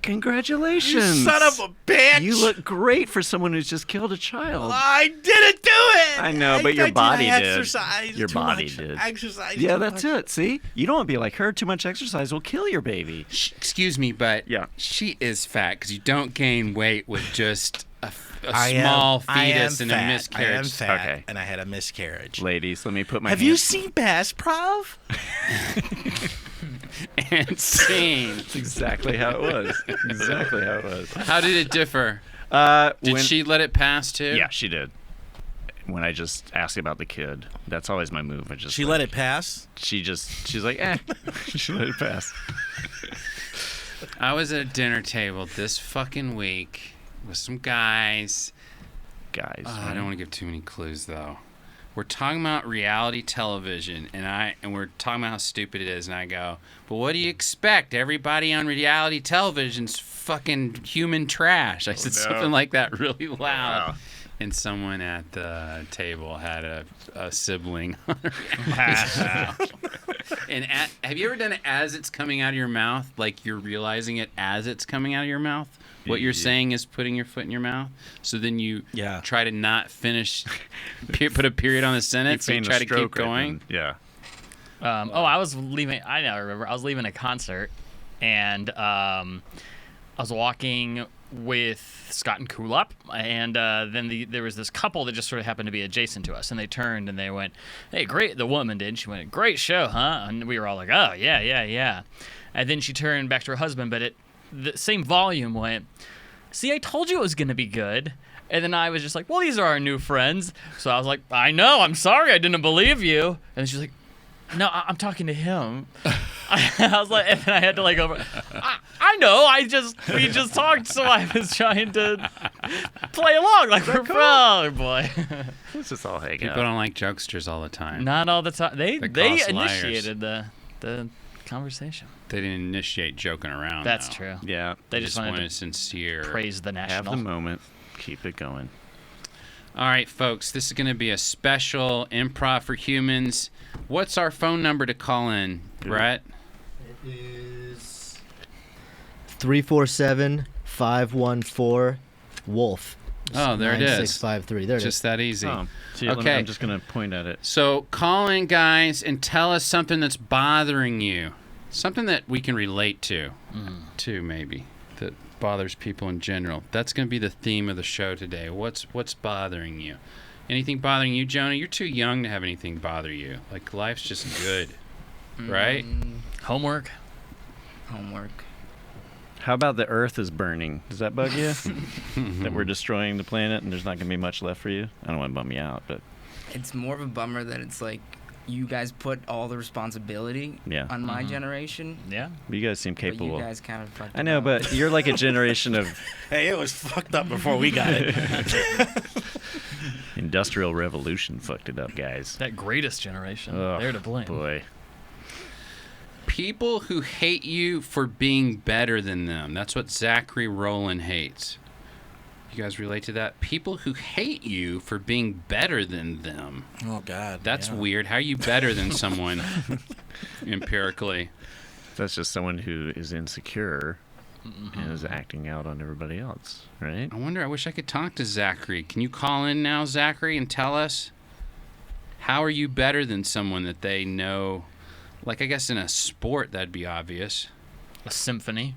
D: Congratulations.
E: You son of a bitch!
D: You look great for someone who's just killed a child.
E: I didn't do it.
D: I know, but your body
E: I
D: did.
E: exercised
D: Your
E: too
D: body
E: much.
D: did.
E: Exercise.
D: Yeah,
E: too
D: that's
E: much.
D: it. See? You don't want to be like her. Too much exercise will kill your baby.
C: Excuse me, but
D: Yeah.
C: she is fat because you don't gain weight with just a
E: I
C: small
E: am
C: fetus and a
E: fat.
C: miscarriage.
E: I am fat,
D: Okay.
E: and I had a miscarriage.
D: Ladies, let me put my
E: Have
D: hand.
E: you seen Bass Prov?
C: And scene.
D: That's exactly how it was. Exactly how it was.
C: How did it differ? Did
D: When-
C: she let it pass too?
D: Yeah, she did. When I just asked about the kid, that's always my move. I just
E: She let it pass.
D: She's like, she let it pass.
C: I was at a dinner table this fucking week with some guys.
D: Guys,
C: I don't want to give too many clues though. We're talking about reality television, and we're talking about how stupid it is, and I go, but what do you expect? Everybody on reality television's fucking human trash. I said something like that really loud.
D: Wow.
C: And someone at the table had a sibling on her. And have you ever done it as it's coming out of your mouth? Like you're realizing it as it's coming out of your mouth? What you're saying is putting your foot in your mouth. So then you try to not finish, put a period on the sentence, and try to keep going.
D: Yeah.
F: I was leaving. I now remember. I was leaving a concert, and I was walking with Scott and Kulop, and then there was this couple that just sort of happened to be adjacent to us, and they turned and they went, "Hey, great!" The woman did. She went, "Great show, huh?" And we were all like, "Oh, yeah." And then she turned back to her husband, but the same volume went, "See, I told you it was gonna be good." And then I was just like, "Well, these are our new friends." So I was like, "I know. I'm sorry. I didn't believe you." And she's like, "No, I'm talking to him." I was like, and then I had to like over. I know. We just talked, so I was trying to play along like we're oh boy.
D: Let's just all hang
C: People
D: out.
C: don't like jokesters all the time.
F: Not all the time. They
C: cross liars.
F: initiated the conversation.
C: They didn't initiate joking around.
F: That's
C: though.
F: true.
D: Yeah.
F: They
C: They
F: just
C: just
F: wanted
C: wanted
F: to
C: sincere.
F: praise the
D: Have
F: national.
D: the moment. Keep it going.
C: All right, folks, this is going to be a special Improv for Humans. What's our phone number to call in, Brett?
I: It is 347-514-WOLF.
C: Oh, there it is.
I: 9653. There it is.
C: Just that easy.
D: Oh, see,
C: Okay.
D: I'm just going to point at it.
C: So call in, guys, and tell us something that's bothering you. Something that we can relate to, too, maybe, that bothers people in general. That's going to be the theme of the show today. What's bothering you? Anything bothering you, Jonah? You're too young to have anything bother you. Like, life's just good, right?
F: Homework.
D: How about the Earth is burning? Does that bug you? That we're destroying the planet and there's not going to be much left for you? I don't want to bum you out, but...
G: It's more of a bummer that it's like you guys put all the responsibility on my generation.
F: Yeah.
D: You guys seem
G: But
D: capable.
G: you guys kind of fucked
D: I know,
G: it up.
D: but you're like a generation of...
E: Hey, it was fucked up before we got it.
D: Industrial Revolution fucked it up, guys.
F: That greatest generation.
D: Oh,
F: They're to blame.
D: Boy.
C: People who hate you for being better than them. That's what Zachary Rowland hates. You guys relate to that? People who hate you for being better than them.
E: Oh, God.
C: That's
E: yeah.
C: weird. How are you better than someone empirically?
D: That's just someone who is insecure and is acting out on everybody else, right?
C: I wonder, I wish I could talk to Zachary. Can you call in now, Zachary, and tell us how are you better than someone that they know? Like, I guess in a sport, that'd be obvious.
F: A symphony.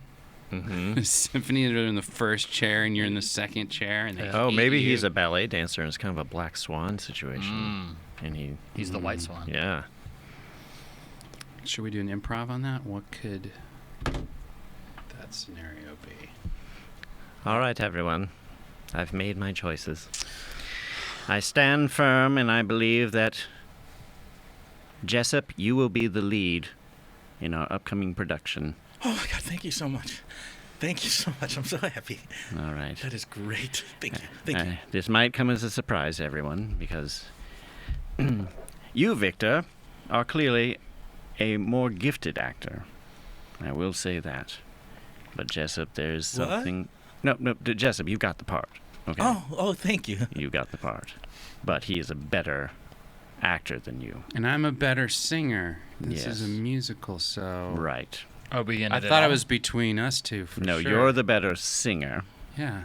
C: A symphony, they're in the first chair and you're in the second chair. And they
D: Oh,
C: hate
D: maybe
C: you.
D: he's a ballet dancer and it's kind of a black swan situation. And
F: He's the white swan.
D: Yeah.
C: Should we do an improv on that? What could that scenario be?
D: All right, everyone. I've made my choices. I stand firm and I believe that Jessup, you will be the lead in our upcoming production.
E: Oh, my God. Thank you so much. Thank you so much. I'm so happy.
D: All right.
E: That is great. Thank you. Thank you.
D: This might come as a surprise, everyone, because you, Victor, are clearly a more gifted actor. I will say that. But Jessup, there's
E: What?
D: something... No, Jessup, you got the part. Okay.
E: Oh, thank you.
D: You got the part. But he is a better actor than you.
C: And I'm a better singer. This is a
D: Yes.
C: musical, so...
D: Right.
F: Oh, we
C: I
F: ended
C: thought
F: it
C: it
F: all?
C: was between us two, for
D: No,
C: sure.
D: you're the better singer,
C: Yeah.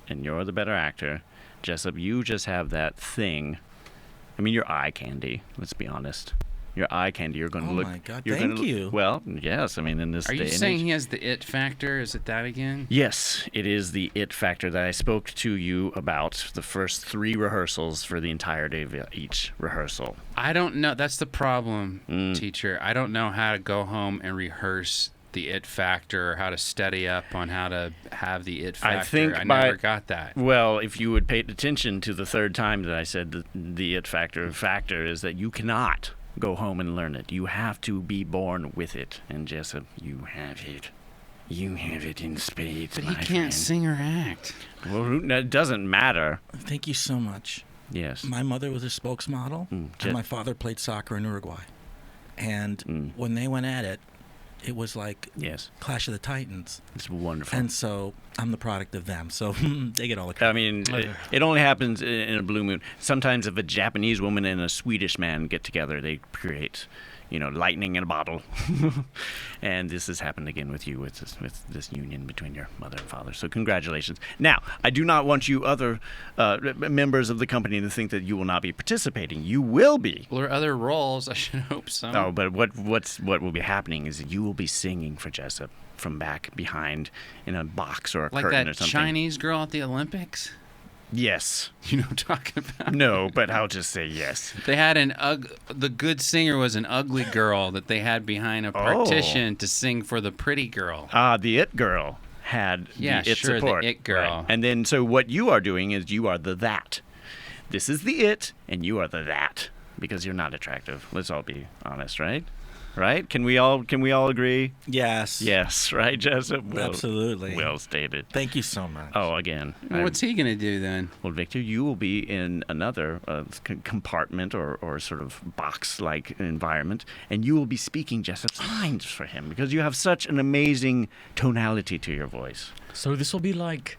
D: and you're the better actor. Jessup, you just have that thing. I mean, you're eye candy, let's be honest. You're eye candy. You're going to
E: Oh
D: look...
E: my God,
D: you're
E: thank
D: gonna,
E: you.
D: Well, yes, I mean, in this
C: Are
D: day
C: you
D: and
C: saying
D: age...
C: he has the it factor? Is it that again?
D: Yes, it is the it factor that I spoke to you about the first 3 rehearsals for the entire day of each rehearsal.
C: I don't know. That's the problem,
D: Mm.
C: teacher. I don't know how to go home and rehearse the it factor or how to study up on how to have the it factor.
D: I think
C: I
D: by-
C: never got that.
D: Well, if you would pay attention to the 3rd time that I said the it factor is that you cannot go home and learn it. You have to be born with it. And Jessup, you have it. You have it in spades,
C: But
D: my
C: he can't
D: friend.
C: sing or act.
D: Well, it doesn't matter.
E: Thank you so much.
D: Yes.
E: My mother was a spokesmodel,
D: Je-
E: and my father played soccer in Uruguay. And when they went at it, it was like
D: Yes.
E: Clash of the Titans.
D: It's wonderful.
E: And so I'm the product of them. So they get all the
D: I
E: credit.
D: mean, it only happens in a blue moon. Sometimes if a Japanese woman and a Swedish man get together, they create, lightning in a bottle. And this has happened again with you, with this union between your mother and father. So congratulations. Now, I do not want you other members of the company to think that you will not be participating. You will be.
C: Well, there are other roles. I should hope so.
D: Oh, but what will be happening is that you will be singing for Jessup from back behind in a box or a
C: Like
D: curtain
C: that
D: or something.
C: Chinese girl at the Olympics?
D: Yes.
C: You know what I'm talking about?
D: No, but I'll just say yes.
C: They had the good singer was an ugly girl that they had behind a partition to sing for the pretty girl.
D: The It Girl had
C: Yeah,
D: the It
C: sure, the
D: support.
C: It Girl.
D: Right. And then, so what you are doing is you are the that. This is the It, and you are the that. Because you're not attractive. Let's all be honest, right? Right? Can we all agree?
E: Yes.
D: Yes, right, Jessup? Well,
E: Absolutely.
D: Well stated.
E: Thank you so much.
D: Oh, again.
C: Well, what's he going to do then?
D: Well, Victor, you will be in another compartment or sort of box-like environment, and you will be speaking Jessup's lines for him because you have such an amazing tonality to your voice.
F: So this will be like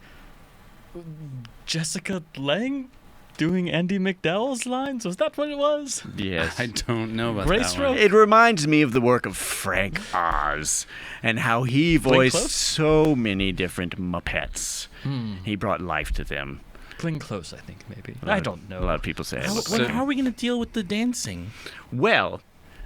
F: Jessica Lange? doing Andy McDowell's lines? Was that what it was?
D: Yes.
C: I don't know about
F: Grace
C: that one.
F: Road?
D: It reminds me of the work of Frank Oz and how he voiced
F: Close?
D: so many different Muppets. He brought life to them.
F: Cling Close, I think, maybe.
D: A lot
F: I
D: of-
F: don't know.
D: A lot of people say.
E: How are we going to deal with the dancing?
D: Well,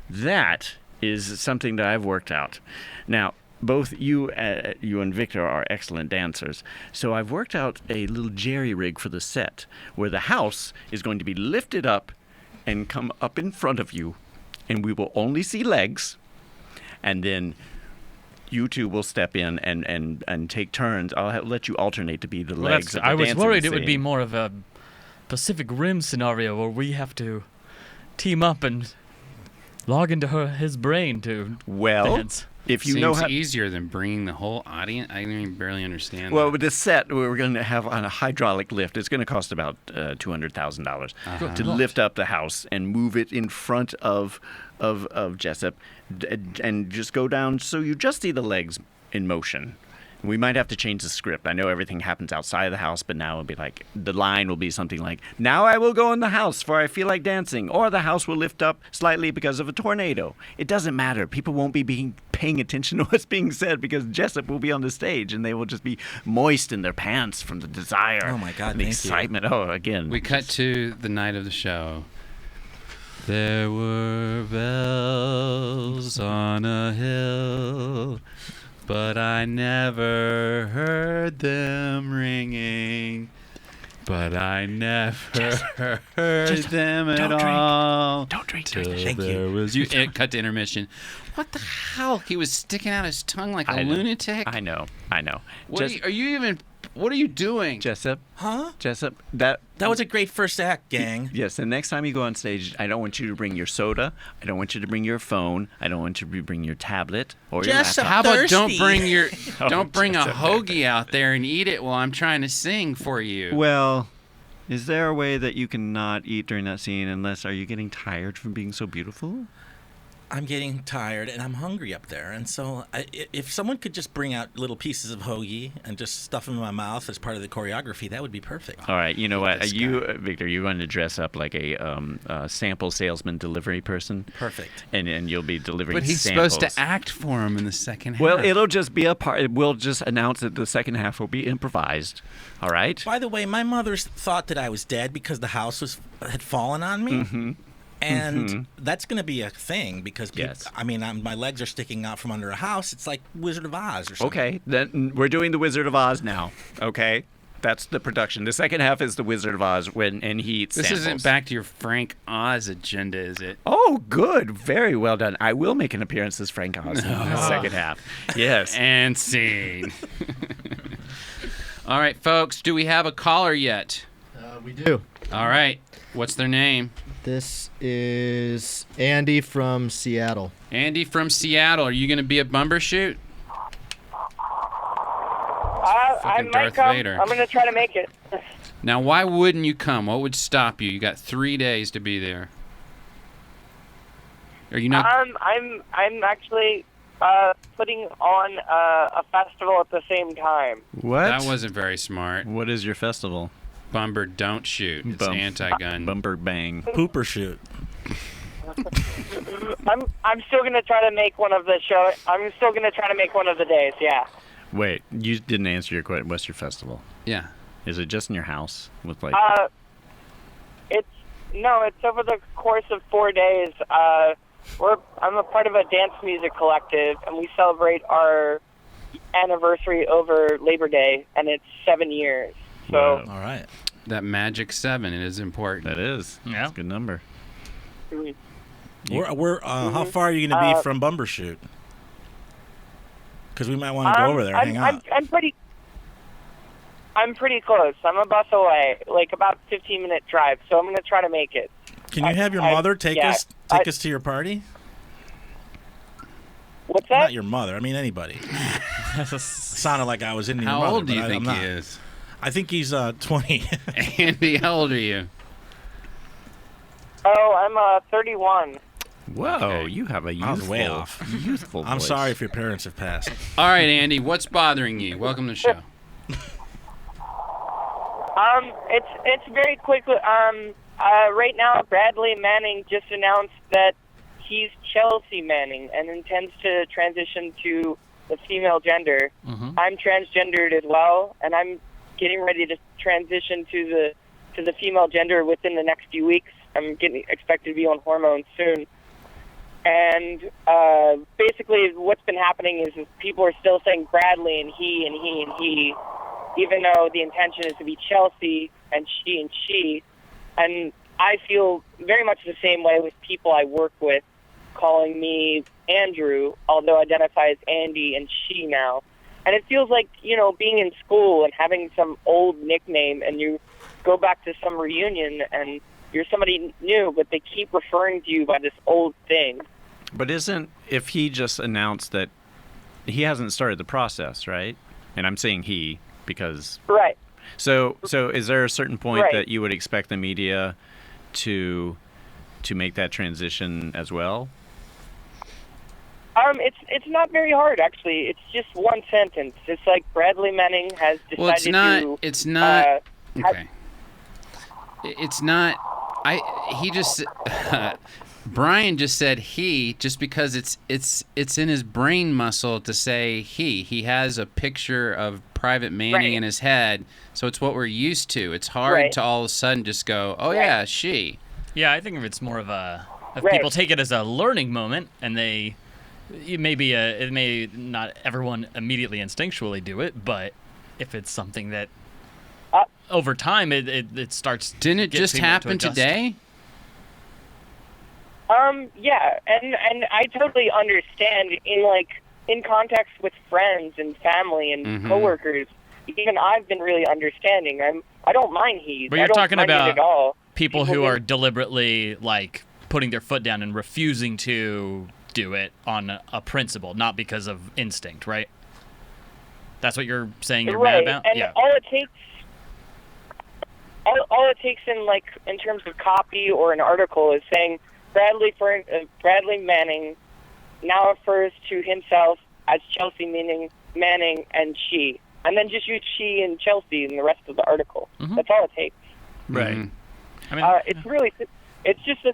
D: that is something that I've worked out. Now, both you and Victor are excellent dancers, so I've worked out a little jerry rig for the set where the house is going to be lifted up and come up in front of you, and we will only see legs, and then you two will step in and take turns. I'll let you alternate to be the
F: Well,
D: legs. Of the
F: I was
D: dancing
F: worried it would be
D: scene.
F: more of a Pacific Rim scenario where we have to team up and log into his brain to
D: Well,
F: dance.
D: if you
C: Seems
D: know how.
C: easier than bringing the whole audience. I even barely understand.
D: Well,
C: that.
D: with this set, we're going to have on a hydraulic lift. It's going to cost about $200,000 to lift up the house and move it in front of Jessup, and just go down so you just see the legs in motion. We might have to change the script. I know everything happens outside of the house, but now it'll be like the line will be something like, "Now I will go in the house for I feel like dancing," or the house will lift up slightly because of a tornado. It doesn't matter. People won't be paying attention to what's being said because Jessup will be on the stage and they will just be moist in their pants from the desire.
E: Oh my God,
D: and the
E: thank you.
D: excitement. Oh, again.
C: We cut to the night of the show. There were bells on a hill, but I never heard them ringing. But I never heard them at all.
D: Don't drink.
C: Till
E: Thank you.
C: there was you. It cut to intermission. What the hell? He was sticking out his tongue like a
D: I know.
C: lunatic.
D: I know.
C: What are you even? What are you doing?
D: Jessup?
E: Huh?
D: Jessup?
E: That was a great first act, gang.
D: Yes, the next time you go on stage, I don't want you to bring your soda. I don't want you to bring your phone. I don't want you to bring your tablet or your
E: Jessup,
D: laptop.
C: How about don't
E: thirsty.
C: bring your
D: Oh,
C: don't bring a
D: Jessup.
C: hoagie out there and eat it while I'm trying to sing for you.
D: Well, is there a way that you can not eat during that scene unless are you getting tired from being so beautiful?
E: I'm getting tired and I'm hungry up there, and so if someone could just bring out little pieces of hoagie and just stuff them in my mouth as part of the choreography, that would be perfect.
D: All right, you know what?
E: This
D: You,
E: guy.
D: Victor, you're going to dress up like a sample salesman delivery person,
E: Perfect.
D: and you'll be delivering
C: But he's
D: samples.
C: supposed to act for him in the second half.
D: Well, it'll just be a part. We'll just announce that the second half will be improvised. All right?
E: By the way, my mother thought that I was dead because the house had fallen on me.
D: Mm-hmm.
E: And that's going to be a thing because,
D: Yes.
E: I mean, my legs are sticking out from under a house. It's like Wizard of Oz or something.
D: Okay, then we're doing the Wizard of Oz now. Okay, that's the production. The second half is the Wizard of Oz and he eats
C: This
D: samples.
C: isn't back to your Frank Oz agenda, is it?
D: Oh, good, very well done. I will make an appearance as Frank Oz in the second half. Yes.
C: And scene. All right, folks, do we have a caller yet?
I: We do.
C: All right, what's their name?
I: This is Andy from Seattle.
C: Andy from Seattle. Are you going to be at Bumbershoot?
J: I
C: Fucking
J: might
C: Darth
J: come.
C: Vader.
J: I'm gonna try to make it.
C: Now, why wouldn't you come? What would stop you? You got 3 days to be there. Are you not?
J: I'm actually putting on a festival at the same time.
D: What?
C: That wasn't very smart.
D: What is your festival?
C: Bumber, don't shoot. It's
D: Bum-
C: anti-gun.
D: Bumper bang.
E: Pooper shoot.
J: I'm still gonna try to make one of the show. I'm still gonna try to make one of the days. Yeah.
D: Wait, you didn't answer your question. What's your festival?
C: Yeah.
D: Is it just in your house with like?
J: It's over the course of 4 days. I'm a part of a dance music collective, and we celebrate our anniversary over Labor Day, and it's 7 years. So.
E: All right.
C: That magic 7, it is important.
D: That is.
F: Yeah.
D: That's a good number.
E: How far are you going to be from Bumbershoot? Because we might want to go over there and hang out.
J: I'm pretty close. I'm a bus away, like about 15-minute drive. So I'm going to try to make it.
E: Can you have your mother take us to your party?
J: What's that?
E: Not your mother. I mean anybody. Sounded like I was into your
C: How
E: mother.
C: old do you
E: but
C: think
E: I'm
C: he
E: not.
C: is?
E: I think he's 20.
C: Andy, how old are you?
J: Oh, I'm 31.
D: Whoa,
C: Okay.
D: you have a
E: I was
D: youthful,
E: way off.
D: youthful
E: I'm
D: voice.
E: sorry if your parents have passed.
C: All right, Andy, what's bothering you? Welcome to the show.
J: It's very quick. Right now, Bradley Manning just announced that he's Chelsea Manning and intends to transition to the female gender.
F: Mm-hmm.
J: I'm transgendered as well, and I'm getting ready to transition to the female gender within the next few weeks. I'm expected to be on hormones soon. And basically what's been happening is people are still saying Bradley and he and he and he, even though the intention is to be Chelsea and she. And I feel very much the same way with people I work with calling me Andrew, although I identify as Andy and she now. And it feels like, being in school and having some old nickname and you go back to some reunion and you're somebody new, but they keep referring to you by this old thing.
D: But if he just announced that he hasn't started the process, right? And I'm saying he because...
J: Right.
D: So is there a certain point
J: Right.
D: that you would expect the media to make that transition as well?
J: It's not very hard, actually. It's just one sentence. It's like Bradley Manning has decided
C: Well, it's not.
J: to...
C: It's not.
J: have-
C: Okay. It's not. He just. Brian just said he just because it's in his brain muscle to say he. He has a picture of Private Manning
J: Right.
C: in his head, so it's what we're used to. It's hard
J: Right.
C: to all of a sudden just go, oh
J: Right.
C: yeah, she.
F: Yeah, I think if it's more of a... If
J: Right.
F: people take it as a learning moment and it may not everyone immediately instinctually do it, but if it's something that over time it starts...
C: Didn't it
F: get
C: just
F: people to
C: happen
F: adjust.
C: today?
J: Yeah, and I totally understand in context with friends and family and
C: Mhm.
J: coworkers. Even I've been really understanding. I don't mind he.
F: But you're
J: I don't
F: talking
J: mind it
F: about
J: at all.
F: people
J: People
F: who
J: do-
F: are deliberately putting their foot down and refusing to do it on a principle, not because of instinct, right? That's what you're saying you're
J: right.
F: mad about?
J: And
F: Yeah.
J: all it takes in terms of copy or an article is saying Bradley Manning now refers to himself as Chelsea Manning and she, and then just use she and Chelsea in the rest of the article.
F: Mhm.
J: That's all it takes.
F: Right.
C: Mhm.
F: I mean,
J: It's just a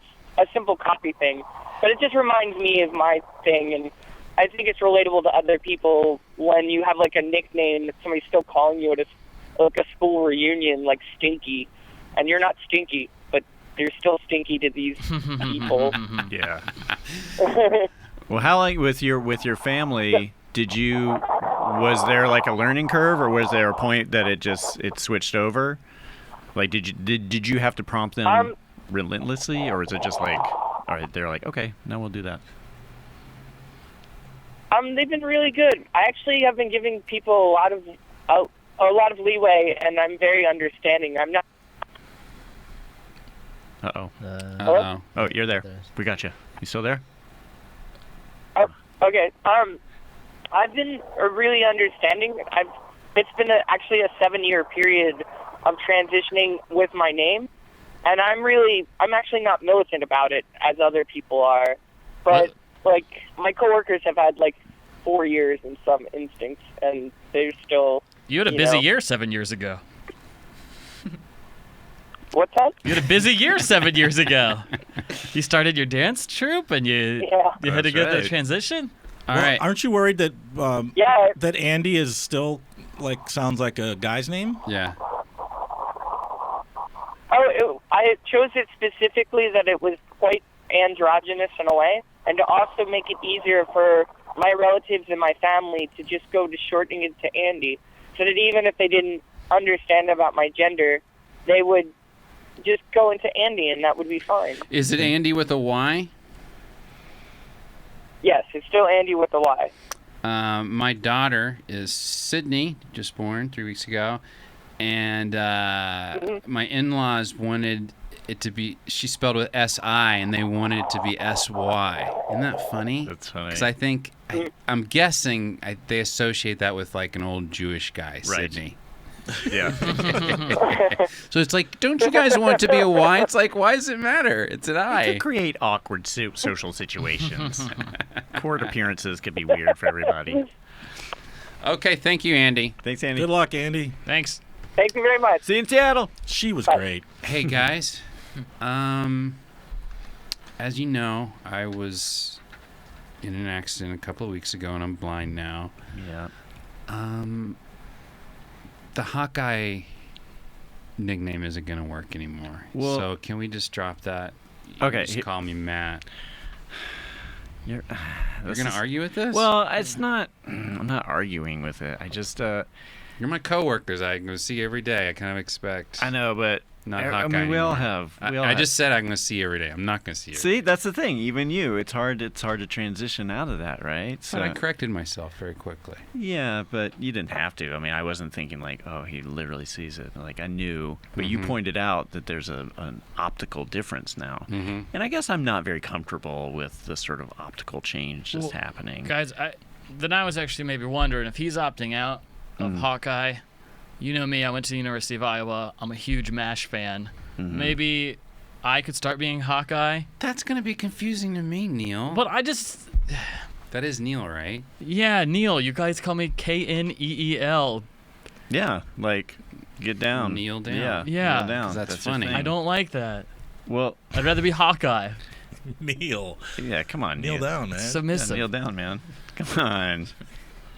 J: simple copy thing, but it just reminds me of my thing, and I think it's relatable to other people when you have a nickname that somebody's still calling you at a school reunion, like Stinky, and you're not Stinky, but you're still Stinky to these people.
D: Yeah. Well, how with your family was there a learning curve, or was there a point that it switched over? Did you have to prompt them relentlessly, or is it just all right, they're okay, now we'll do that?
J: They've been really good. I actually have been giving people a lot of leeway, and I'm very understanding. I'm not.
D: Uh-oh.
C: Uh-oh.
D: Oh, you're there. We got you. You still there?
J: Okay. I've been really understanding. It's been actually a 7-year period of transitioning with my name, and I'm actually not militant about it as other people are. But my coworkers have had 4 years in some instincts, and they're still.
F: you had a busy year 7 years ago.
J: What's that?
F: You had a busy year 7 years ago. You started your dance troupe, and you had to get the transition.
C: All right.
E: Aren't you worried that
J: Yeah.
E: that Andy is still sounds like a guy's name?
C: Yeah.
J: I chose it specifically that it was quite androgynous in a way, and to also make it easier for my relatives and my family to just go to shortening it to Andy, so that even if they didn't understand about my gender, they would just go into Andy, and that would be fine.
C: Is it Andy with a Y?
J: Yes, it's still Andy with a Y.
C: My daughter is Sydney, just born 3 weeks ago, and my in-laws wanted it to be, she spelled with S-I, and they wanted it to be S-Y. Isn't that funny?
D: That's funny.
C: Because I think, I'm guessing they associate that with an old Jewish guy,
D: Right.
C: Sydney.
D: Yeah.
C: So it's don't you guys want it to be a Y? It's why does it matter? It's an
D: It
C: I.
D: could create awkward social situations. Court appearances could be weird for everybody.
C: Okay, thank you, Andy.
D: Thanks, Andy.
E: Good luck, Andy.
F: Thanks.
J: Thank you very much.
D: See you in Seattle.
E: She was great.
C: Hey guys, as you know, I was in an accident a couple of weeks ago, and I'm blind now.
D: Yeah.
C: The Hawkeye nickname isn't gonna work anymore.
D: Well-
C: so can we just drop that?
D: Okay,
C: Just call me Matt.
D: You're
C: gonna argue with this?
D: Well, it's not. I'm not arguing with it. I just.
C: You're my coworkers. I go see every day. I kind of expect.
D: I know, but
C: Not
D: I
C: Hawkeye
D: mean, we all
C: anymore.
D: have.
C: I just said I'm gonna see every day. I'm not gonna see it.
D: See, that's the thing. Even you, it's hard. It's hard to transition out of that, right?
C: But I corrected myself very quickly.
D: Yeah, but you didn't have to. I mean, I wasn't thinking like, oh, he literally sees it. Like I knew, but you pointed out that there's an optical difference now, and I guess I'm not very comfortable with the sort of optical change that's happening.
F: Guys, I was actually maybe wondering if he's opting out of Hawkeye. You know me, I went to the University of Iowa. I'm a huge MASH fan. Maybe I could start being Hawkeye.
C: That's gonna be confusing to me, Neil.
F: But I just...
C: That is Neil, right?
F: Yeah, Neil. You guys call me Kneel.
D: Yeah, like get down.
C: Kneel down.
D: Yeah.
F: Yeah.
D: Kneel down.
C: That's
D: your
C: funny.
D: thing.
F: I don't like that.
D: Well,
F: I'd rather be Hawkeye.
E: Kneel.
D: yeah, come on,
E: Kneel down, man.
D: Yeah,
F: Submissive.
D: kneel down, man. Come on.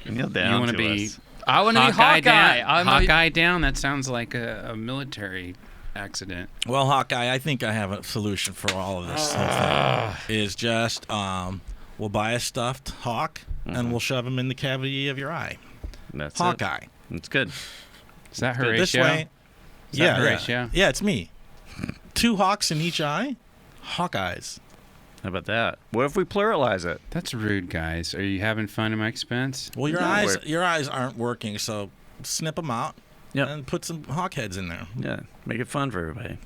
D: Kneel down.
C: You want
D: to
C: to be?
D: us.
F: I want to be Hawkeye.
C: Down. Hawkeye down. That sounds like a military accident.
E: Well, Hawkeye, I think I have a solution for all of this. whole thing. Is just we'll buy a stuffed hawk and we'll shove him in the cavity of your eye.
D: That's
E: Hawkeye.
D: It's good.
C: Is that
E: This
C: Horatio?
E: way.
C: Is that Horatio?
E: Yeah, it's me. 2 hawks in each eye. Hawkeyes.
D: How about that? What if we pluralize it?
C: That's rude, guys. Are you having fun at my expense?
E: Well, your
D: No,
E: eyes aren't working, so snip them out and put some hawk heads in there.
D: Yeah, make it fun for everybody.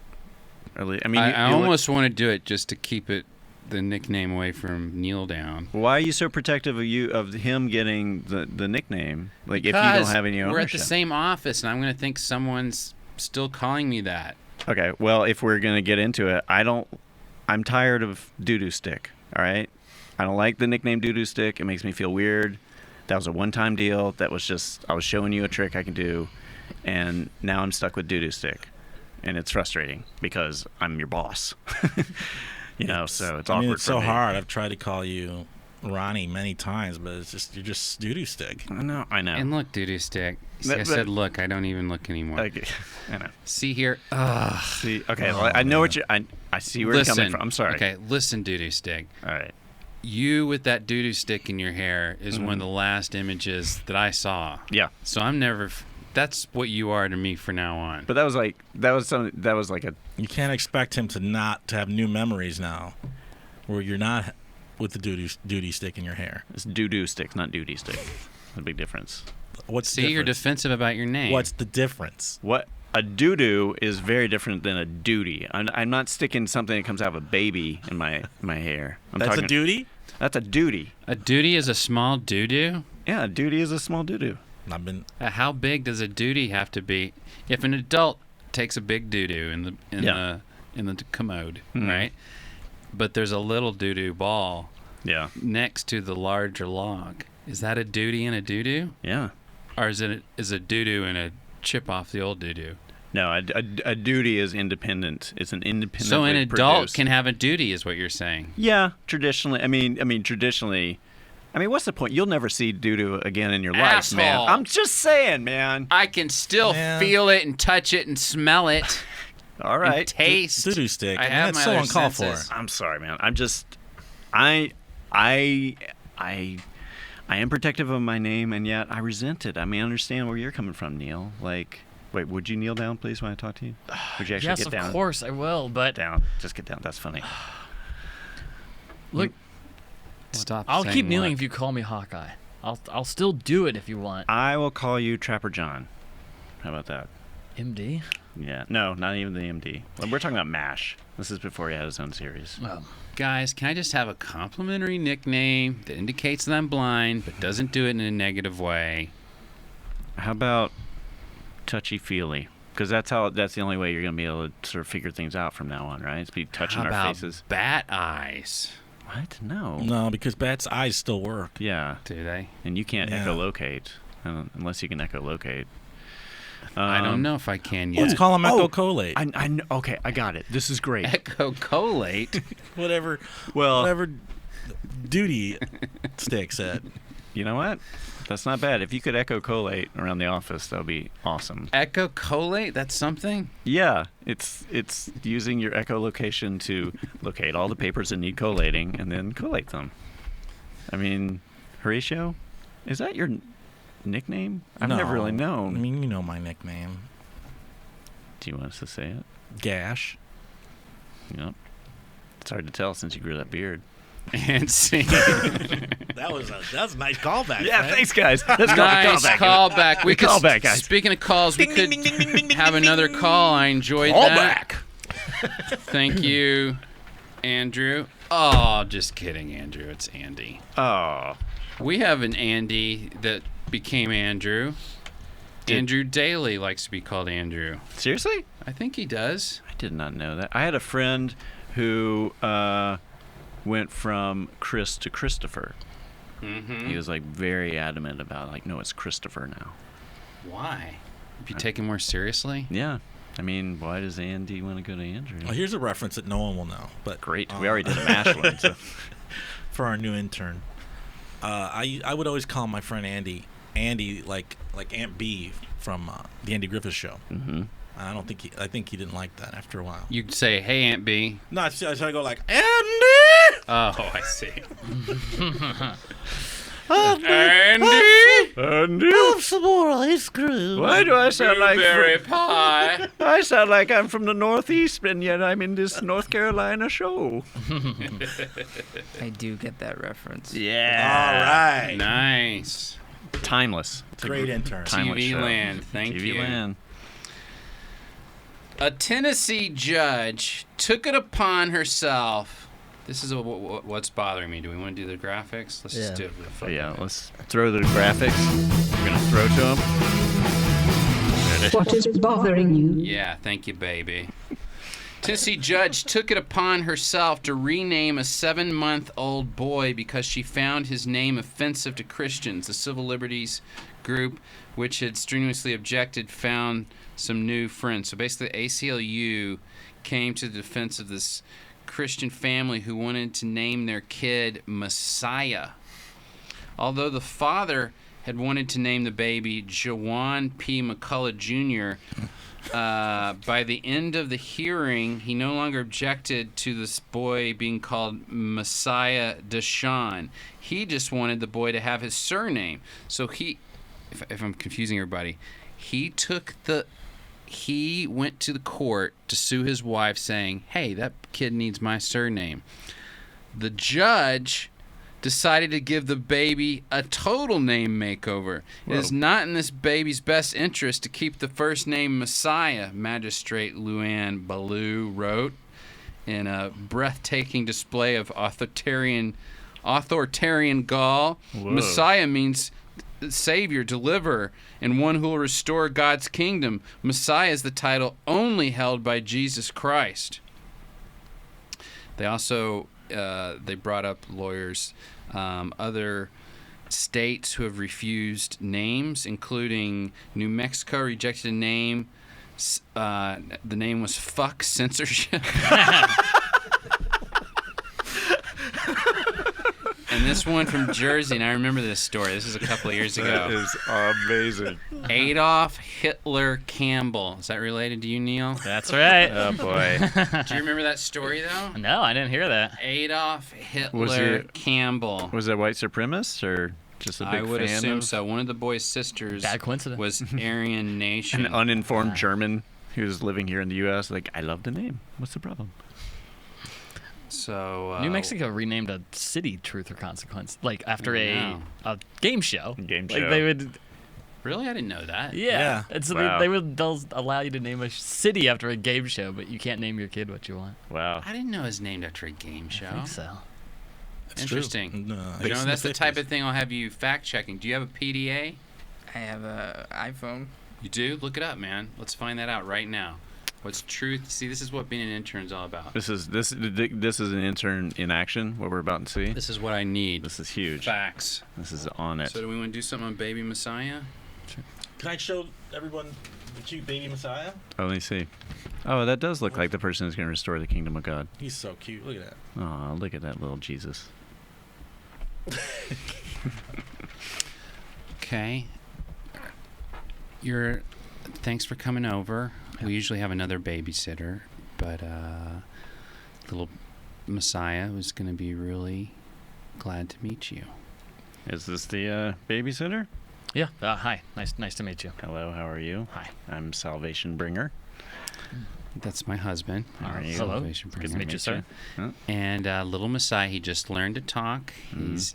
D: I mean,
C: I almost want to do it just to keep it the nickname away from Kneel Down.
D: Why are you so protective of him getting the nickname? Like if you don't
C: Because
D: have any ownership.
C: we're at the same office, and I'm going to think someone's still calling me that.
D: Okay, well, if we're gonna get into it, I'm tired of doo-doo stick. All right, I don't like the nickname doo-doo stick. It makes me feel weird. That was a one-time deal. That was just I was showing you a trick I can do, and now I'm stuck with doo-doo stick, and it's frustrating because I'm your boss. So it's awkward.
E: It's so hard. I've tried to call you Ronnie many times, but you're just doo-doo stick.
D: I know.
C: And look, doo-doo stick. See, I said look. I don't even look anymore.
D: Okay, I know.
C: See here.
D: See, okay, well, I know what you. I see where you're coming from. I'm sorry.
C: Okay, listen, doo-doo stick.
D: All right.
C: You with that doo-doo stick in your hair is one of the last images that I saw.
D: Yeah.
C: So I'm never. That's what you are to me from now on.
D: But that was like a.
E: You can't expect him to have new memories now, where you're not with the doo-doo stick in your hair.
D: It's doo-doo stick, not duty stick. There's a big difference.
E: What's the
C: See, you're
E: difference?
C: defensive about your name.
E: What's the difference?
D: What a doo-doo is very different than a duty. I'm not sticking something that comes out of a baby in my hair.
E: That's a duty?
D: That's a duty.
C: A duty is a small doo-doo?
D: Yeah, a duty is a small doo-doo.
C: How big does a duty have to be? If an adult takes a big doo-doo in the commode, right? But there's a little doo-doo ball next to the larger log. Is that a duty and a doo-doo?
D: Yeah.
C: Or is a doo-doo and a chip off the old doo-doo?
D: No, a duty is independent. It's an independent.
C: So an adult can have a duty, is what you're saying?
D: Yeah, traditionally. I mean, traditionally. I mean, what's the point? You'll never see doo-doo again in your life, man.
C: Asshole.
D: I'm just saying, man.
C: I can still feel it and touch it and smell it.
D: All right.
C: And taste.
E: Doo-doo stick.
C: I have
E: that's
C: my
E: so
C: other
E: uncalled
C: senses.
E: for.
D: I'm sorry, man. I'm just, I am protective of my name, and yet I resent it. I mean, I understand where you're coming from, Neil. Like, wait, would you kneel down, please, when I talk to you? Would you actually get down?
F: Yes, of course I will, but...
D: Down. Just get down. That's funny.
F: Look,
C: Stop.
F: I'll
C: saying
F: keep kneeling
C: what.
F: if you call me Hawkeye. I'll still do it if you want.
D: I will call you Trapper John. How about that?
F: MD?
D: Yeah. No, not even the MD. We're talking about MASH. This is before he had his own series.
F: Oh.
C: Guys, can I just have a complimentary nickname that indicates that I'm blind but doesn't do it in a negative way?
D: How about Touchy-Feely? Because that's the only way you're going to be able to sort of figure things out from now on, right? It's be touching
C: How
D: our
C: about
D: faces.
C: Bat Eyes?
D: What? No.
E: No, because Bat's eyes still work.
D: Yeah.
C: Do they?
D: And you can't
E: Yeah.
D: echolocate unless you can echolocate.
C: I don't know if I can yet.
E: Let's call him Echo Collate.
D: I know. Okay, I got it. This is great.
C: Echo Collate.
E: whatever duty stick said.
D: You know what? That's not bad. If you could echo collate around the office, that would be awesome.
C: Echo Collate? That's something?
D: Yeah, it's using your echolocation to locate all the papers that need collating and then collate them. I mean, Horatio, is that your nickname? I've never really known.
E: I mean, you know my nickname.
D: Do you want us to say it?
E: Gash.
D: Yep. It's hard to tell since you grew that beard.
C: And see.
E: That was a nice callback.
D: Yeah,
E: man.
D: thanks, guys. Let's go.
C: Nice callback. We could
D: callback, guys.
C: Speaking of calls, we could have another call. I enjoyed that. Thank you, Andrew. Oh, just kidding, Andrew. It's Andy.
D: Oh.
C: We have an Andy that became Andrew. Andrew Daly likes to be called Andrew.
D: Seriously?
C: I think he does.
D: I did not know that. I had a friend who went from Chris to Christopher.
C: Mm-hmm.
D: He was like very adamant about like, no, it's Christopher now.
C: Why? If you take him more seriously?
D: Yeah. I mean, why does Andy want to go to Andrew?
E: Well, here's a reference that no one will know. But
D: great. We already did a MASH one. So.
E: For our new intern. I would always call my friend Andy like Aunt B from the Andy Griffith Show.
D: Mm-hmm.
E: I think he didn't like that after a while.
C: You'd say, "Hey, Aunt B."
E: No, I go like Andy.
C: Oh, I see.
H: Andy. Have some more ice cream.
D: Why do I sound like
C: blueberry pie?
D: I sound like I'm from the Northeast, and yet I'm in this North Carolina show.
G: I do get that reference.
D: Yeah.
E: All right.
C: Nice.
D: Timeless.
E: It's a great intern.
D: Timeless
C: TV
D: show.
C: land. Thank you.
D: TV land.
C: A Tennessee judge took it upon herself. This is what's bothering me. Do we want to do the graphics? Let's just do it real fast.
D: Yeah, let's throw the graphics. We're going to throw to them.
B: What is bothering you?
C: Yeah, thank you, baby. Tennessee judge took it upon herself to rename a 7-month-old boy because she found his name offensive to Christians. The civil liberties group, which had strenuously objected, found some new friends. So basically, ACLU came to the defense of this Christian family who wanted to name their kid Messiah. Although the father had wanted to name the baby Jawan P. McCullough Jr., by the end of the hearing, he no longer objected to this boy being called Messiah Deshaun. He just wanted the boy to have his surname. So if I'm confusing everybody, he went to the court to sue his wife saying, hey, that kid needs my surname. The judge decided to give the baby a total name makeover. Whoa. It is not in this baby's best interest to keep the first name Messiah, Magistrate Luann Ballou wrote in a breathtaking display of authoritarian gall.
D: Whoa.
C: Messiah means Savior, deliverer, and one who will restore God's kingdom. Messiah is the title only held by Jesus Christ. They also they brought up lawyers, other states who have refused names, including New Mexico rejected a name. The name was Fuck Censorship. And this one from Jersey, and I remember this story. This is a couple of years ago.
D: That is amazing.
C: Adolf Hitler Campbell. Is that related to you, Neil?
F: That's right.
D: Oh, boy.
C: Do you remember that story, though?
F: No, I didn't hear that.
C: Adolf Hitler Campbell.
D: Was it white supremacist or just a big fan?
C: I would assume so. One of the boy's sisters
F: Bad coincidence.
C: was Aryan Nation.
D: An uninformed German who's living here in the U.S. Like, I love the name. What's the problem?
C: So
F: New Mexico renamed a city Truth or Consequence, like after a game show.
D: Game
F: like
D: show.
F: They would.
C: Really, I didn't know that.
F: Yeah. And so
D: Wow.
F: they'll allow you to name a city after a game show, but you can't name your kid what you want.
D: Wow.
C: I didn't know it was named after a game show.
F: I think so.
C: Interesting.
E: No,
C: You know, that's the type of thing I'll have you fact checking. Do you have a PDA?
G: I have a iPhone.
C: You do? Look it up, man. Let's find that out right now. What's truth? See, this is what being an intern's all about.
D: This is an intern in action. What we're about to see.
C: This is what I need.
D: This is huge.
C: Facts.
D: This is on it.
C: So do we want to do something on Baby Messiah?
E: Can I show everyone the cute baby Messiah?
D: Oh, let me see. Oh, that does look like the person who's going to restore the kingdom of God.
E: He's so cute. Look at that.
D: Oh, look at that little Jesus.
C: Okay. Thanks for coming over. We usually have another babysitter, but little Messiah was going to be really glad to meet you.
D: Is this the babysitter?
F: Yeah. Hi. Nice to meet you.
D: Hello, how are you?
F: Hi.
D: I'm Salvation Bringer.
C: That's my husband.
D: How are you?
F: Hello.
C: Salvation
F: Good to
C: Bringer.
F: meet you, sir.
D: Huh?
C: And little Messiah, he just learned to talk.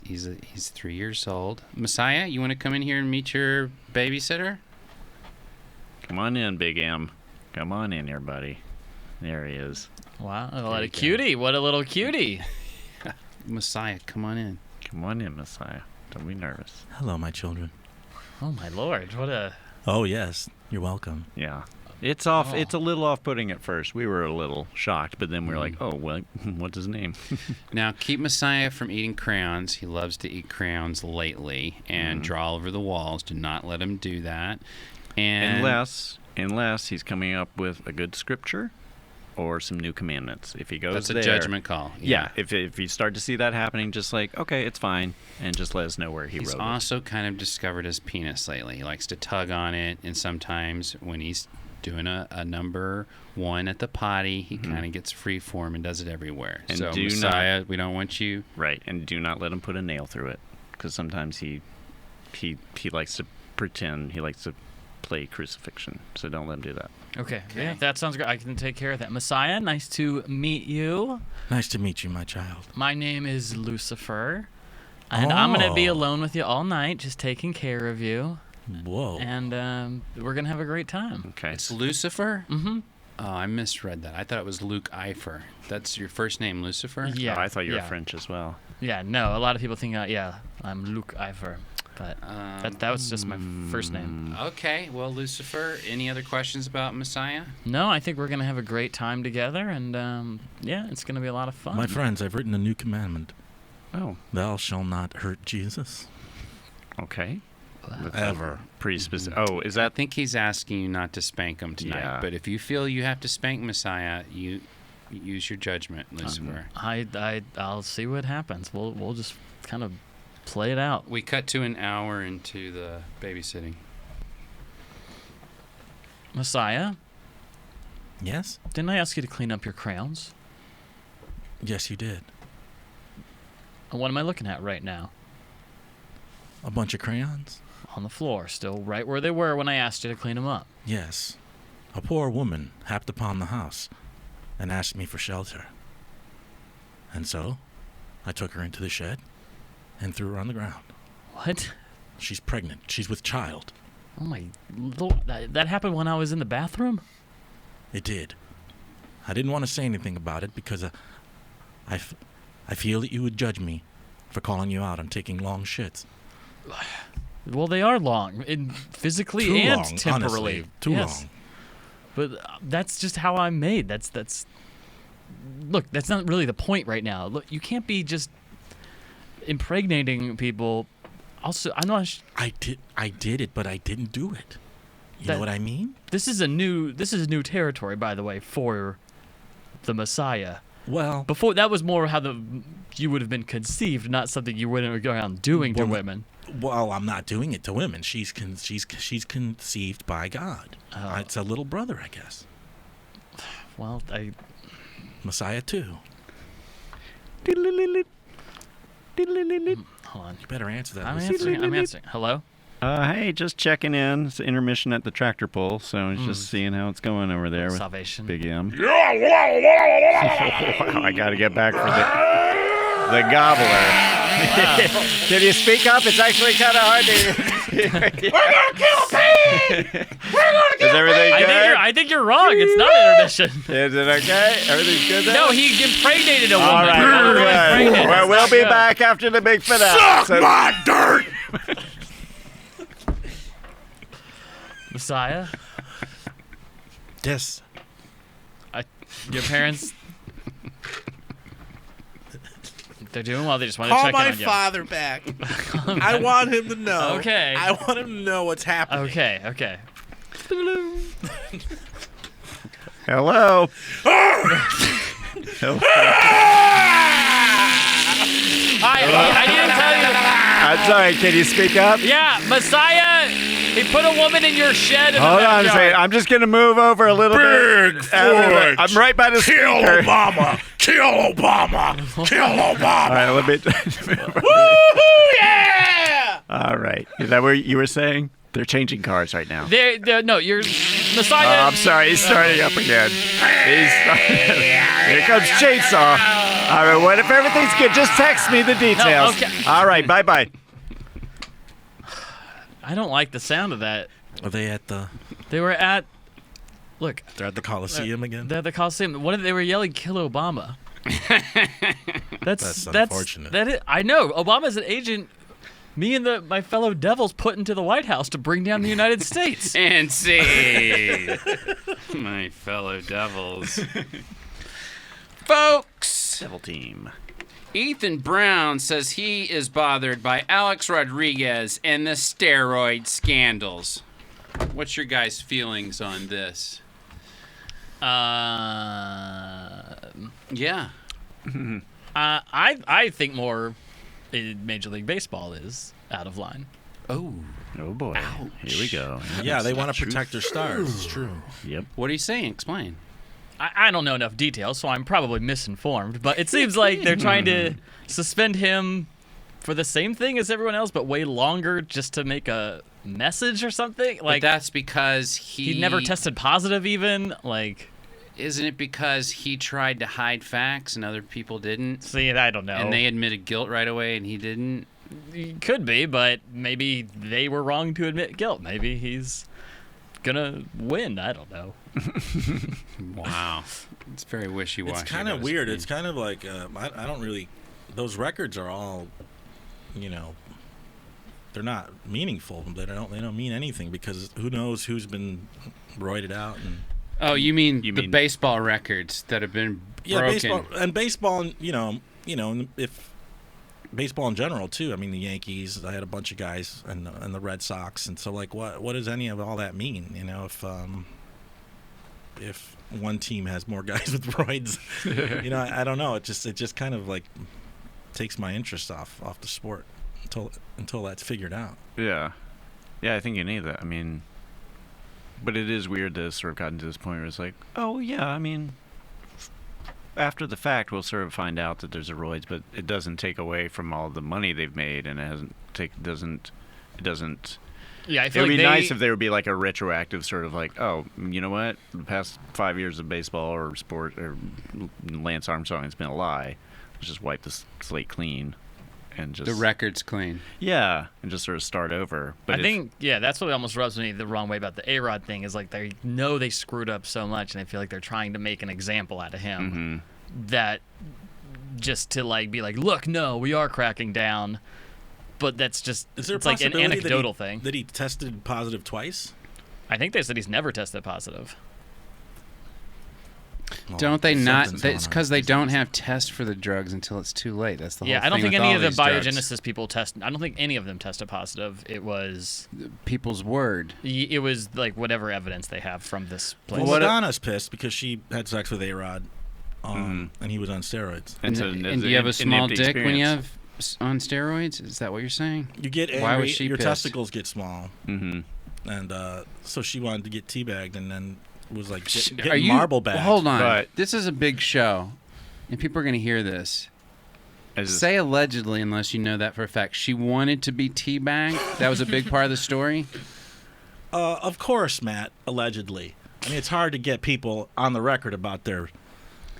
C: He's 3 years old. Messiah, you want to come in here and meet your babysitter?
D: Come on in, Big M. Come on in here, buddy. There he is.
F: Wow.
C: There
F: What
C: you
F: a
C: go.
F: cutie. What a little cutie.
C: Messiah, come on in.
D: Come on in, Messiah. Don't be nervous.
E: Hello, my children.
F: Oh, my Lord. What a...
E: Oh, yes. You're welcome.
D: Yeah. It's off. It's a little off-putting at first. We were a little shocked, but then we were like, "Oh, well, what's his name?"
C: Now, keep Messiah from eating crayons. He loves to eat crayons lately and draw all over the walls. Do not let him do that. And
D: Unless he's coming up with a good scripture or some new commandments. If he goes
C: that's
D: there,
C: a judgment call.
D: Yeah. If you start to see that happening, just like, okay, it's fine, and just let us know where
C: He's
D: wrote
C: also kind of discovered his penis lately. He likes to tug on it, and sometimes when he's doing a number one at the potty, he kind of gets free form and does it everywhere.
D: And
C: so
D: do
C: Messiah, we don't want you.
D: Right, and do not let him put a nail through it, because sometimes he likes to pretend. He likes to play crucifixion, so don't let him do that.
F: Okay. Yeah, that sounds great. I can take care of that. Messiah, nice to meet you.
E: Nice to meet you, my child.
F: My name is Lucifer, and I'm going to be alone with you all night, just taking care of you.
E: Whoa.
F: And we're going to have a great time.
D: Okay.
C: It's Lucifer?
F: Mm-hmm.
C: Oh, I misread that. I thought it was Luke Eifer. That's your first name, Lucifer?
F: Yeah.
D: Oh, I thought you were
F: yeah.
D: French as well.
F: Yeah, no, a lot of people think, I'm Luke Eifer. But that was just my first name.
C: Okay, well, Lucifer, any other questions about Messiah?
F: No, I think we're going to have a great time together, and it's going to be a lot of fun.
E: My friends, I've written a new commandment.
D: Oh.
E: Thou shalt not hurt Jesus.
D: Okay.
E: Ever.
D: Pretty specific. Oh, is that?
C: I think he's asking you not to spank him tonight.
D: Yeah.
C: But if you feel you have to spank Messiah, you use your judgment, Lucifer.
F: I'll see what happens. We'll just kind of play it out.
C: We cut to an hour into the babysitting.
F: Messiah,
E: Yes?
F: didn't I ask you to clean up your crayons?
E: Yes, you did.
F: And what am I looking at right now?
E: A bunch of crayons?
F: On the floor, still right where they were when I asked you to clean them up.
E: Yes. A poor woman happed upon the house and asked me for shelter. And so, I took her into the shed and threw her on the ground.
F: What?
E: She's pregnant. She's with child.
F: Oh my Lord, that happened when I was in the bathroom?
E: It did. I didn't want to say anything about it because I feel that you would judge me for calling you out on taking long shits.
F: Well, they are long, physically
E: Too
F: and
E: long,
F: temporally.
E: honestly. Too long.
F: But that's just how I'm made. That's look, that's not really the point right now. Look, you can't be just impregnating people. Also, I'm not.
E: I did it, but I didn't do it. You know what I mean?
F: This is new territory, by the way, for the Messiah.
E: Well,
F: before that was more how you would have been conceived, not something you wouldn't go around doing to women.
E: Well, I'm not doing it to women. She's conceived by God. It's a little brother, I guess.
F: Well,
E: Messiah too.
F: Hold on.
E: You better answer that.
F: I'm answering. Hello?
D: Hey, just checking in. It's intermission at the tractor pull, so just seeing how it's going over there with
F: Salvation.
D: Big M. Wow, I got to get back for the gobbler. Wow. Can you speak up? It's actually kind of hard to. We're gonna kill Pete. We're gonna kill Is everything good?
F: I think you're wrong. It's not intermission.
D: Is it okay? Everything's good there?
F: No, he impregnated a woman.
D: All right, good. Well, we'll be back after the big finale.
E: Suck my dirt.
F: Messiah?
E: Yes.
F: Your parents... They're doing well. They just want to
K: Call
F: check in
K: my
F: on you.
K: father back. I want him to know.
F: Okay.
K: I want him to know what's happening.
F: Okay.
D: Hello.
F: I didn't tell you.
D: I'm sorry. Can you speak up?
F: Yeah, Messiah, he put a woman in your shed. In
D: Hold
F: the
D: on a second. I'm just going to move over a little bit.
K: Bigfoot.
D: I'm right by the
K: Kill
D: speaker.
K: Obama. Kill Obama. Kill Obama.
D: All right, let me.
K: Woohoo! Yeah!
D: All right. Is that what you were saying? They're changing cars right now.
F: No, you're Messiah.
D: I'm sorry. He's starting up again. Here comes Chainsaw. All right. What if everything's good? Just text me the details.
F: Okay.
D: All right. Bye.
F: I don't like the sound of that.
E: Are they at the?
F: They were at. Look,
E: They're at the Coliseum again.
F: they're at the Coliseum. What if they were yelling "Kill Obama"?
E: That's unfortunate.
F: I know. Obama's an agent. Me and my fellow devils put into the White House to bring down the United States.
C: And see, my fellow devils. Folks,
D: Devil team.
C: Ethan Brown says he is bothered by Alex Rodriguez and the steroid scandals. What's your guys' feelings on this? Yeah.
F: I think more Major League Baseball is out of line.
C: Oh
D: boy.
C: Ouch.
D: Here we go.
E: Yeah, they want to protect their stars. It's true.
D: Yep.
C: What are you saying? Explain.
F: I don't know enough details, so I'm probably misinformed. But it seems like they're trying to suspend him for the same thing as everyone else, but way longer, just to make a message or something. Like
C: but that's because he
F: never tested positive, even. Like,
C: isn't it because he tried to hide facts and other people didn't?
F: See, I don't know.
C: And they admitted guilt right away, and he didn't.
F: Could be, but maybe they were wrong to admit guilt. Maybe he's gonna win. I don't know.
C: Wow, it's very wishy-washy.
E: It's kind of weird. It's kind of like I don't really. Those records are all, they're not meaningful. They don't mean anything because who knows who's been roided out and.
C: Oh, you mean the baseball records that have been broken?
E: Baseball, if baseball in general too. I mean, the Yankees. I had a bunch of guys, and the Red Sox, and so like, what does any of all that mean? If one team has more guys with roids, I don't know. It just kind of like takes my interest off the sport until that's figured out.
D: Yeah, I think you need that. I mean. But it is weird to sort of gotten to this point where it's like, oh yeah, I mean, after the fact we'll sort of find out that there's a roids, but it doesn't take away from all the money they've made, and it doesn't.
F: Yeah, I feel
D: it would
F: like
D: be nice if there would be like a retroactive sort of like, oh, you know what, the past 5 years of baseball or sport or Lance Armstrong, it's been a lie. Let's just wipe the slate clean. And just,
C: the record's clean.
D: Yeah, and just sort of start over. But
F: I think, that's what almost rubs me the wrong way about the A-Rod thing is like they know they screwed up so much, and I feel like they're trying to make an example out of him that just to like be like, look, no, we are cracking down. But that's just it's like an anecdotal thing.
E: That he tested positive twice?
F: I think they said he's never tested positive.
C: Well, don't they not? It's because they don't have tests for the drugs until it's too late. That's the whole thing.
F: Yeah, I don't think any of the biogenesis
C: drugs.
F: people test. I don't think any of them tested positive. It was
C: people's word.
F: It was like whatever evidence they have from this place.
E: Well, Madonna's pissed because she had sex with A-Rod, and he was on steroids.
C: And do you have a small dick when you have on steroids? Is that what you're saying?
E: You get angry.
C: Why was she
E: your
C: pissed?
E: testicles get small, and so she wanted to get teabagged, and then. Was like getting marble bagged.
C: Hold on. But this is a big show, and people are going to hear this. Say allegedly, unless you know that for a fact. She wanted to be teabagged? That was a big part of the story?
E: Of course, Matt, allegedly. I mean, it's hard to get people on the record about their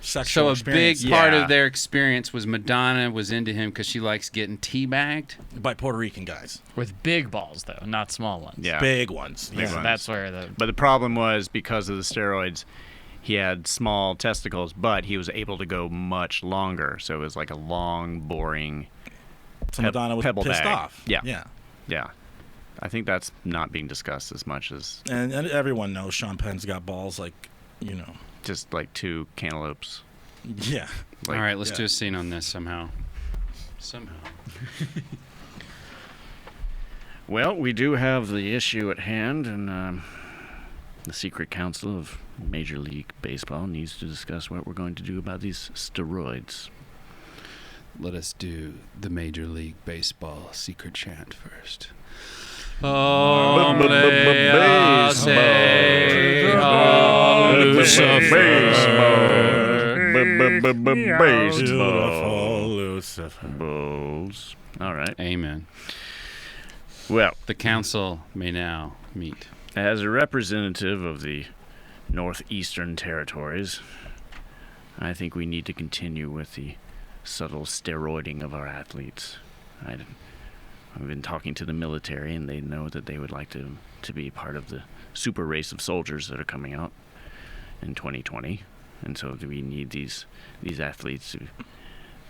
E: sexual experience.
C: So a big part of their experience was Madonna was into him because she likes getting teabagged?
E: By Puerto Rican guys.
F: With big balls, though, not small ones.
D: Yeah.
E: Big ones.
D: Big ones.
F: That's where
D: But the problem was because of the steroids, he had small testicles, but he was able to go much longer. So it was like a long, boring
E: So Madonna was
D: pebble
E: pissed
D: bag.
E: off.
D: Yeah. I think that's not being discussed as much as...
E: And everyone knows Sean Penn's got balls like,
D: just like 2 cantaloupes.
E: Yeah.
C: All right, let's do a scene on this somehow. somehow.
D: Well, we do have the issue at hand, and the Secret Council of Major League Baseball needs to discuss what we're going to do about these steroids.
L: Let us do the Major League Baseball secret chant first.
D: Bulls. All right.
L: Amen.
D: Well,
L: The council may now meet.
D: as a representative of the Northeastern Territories, I think we need to continue with the subtle steroiding of our athletes. I've been talking to the military, and they know that they would like to be part of the super race of soldiers that are coming out in 2020. And so we need these athletes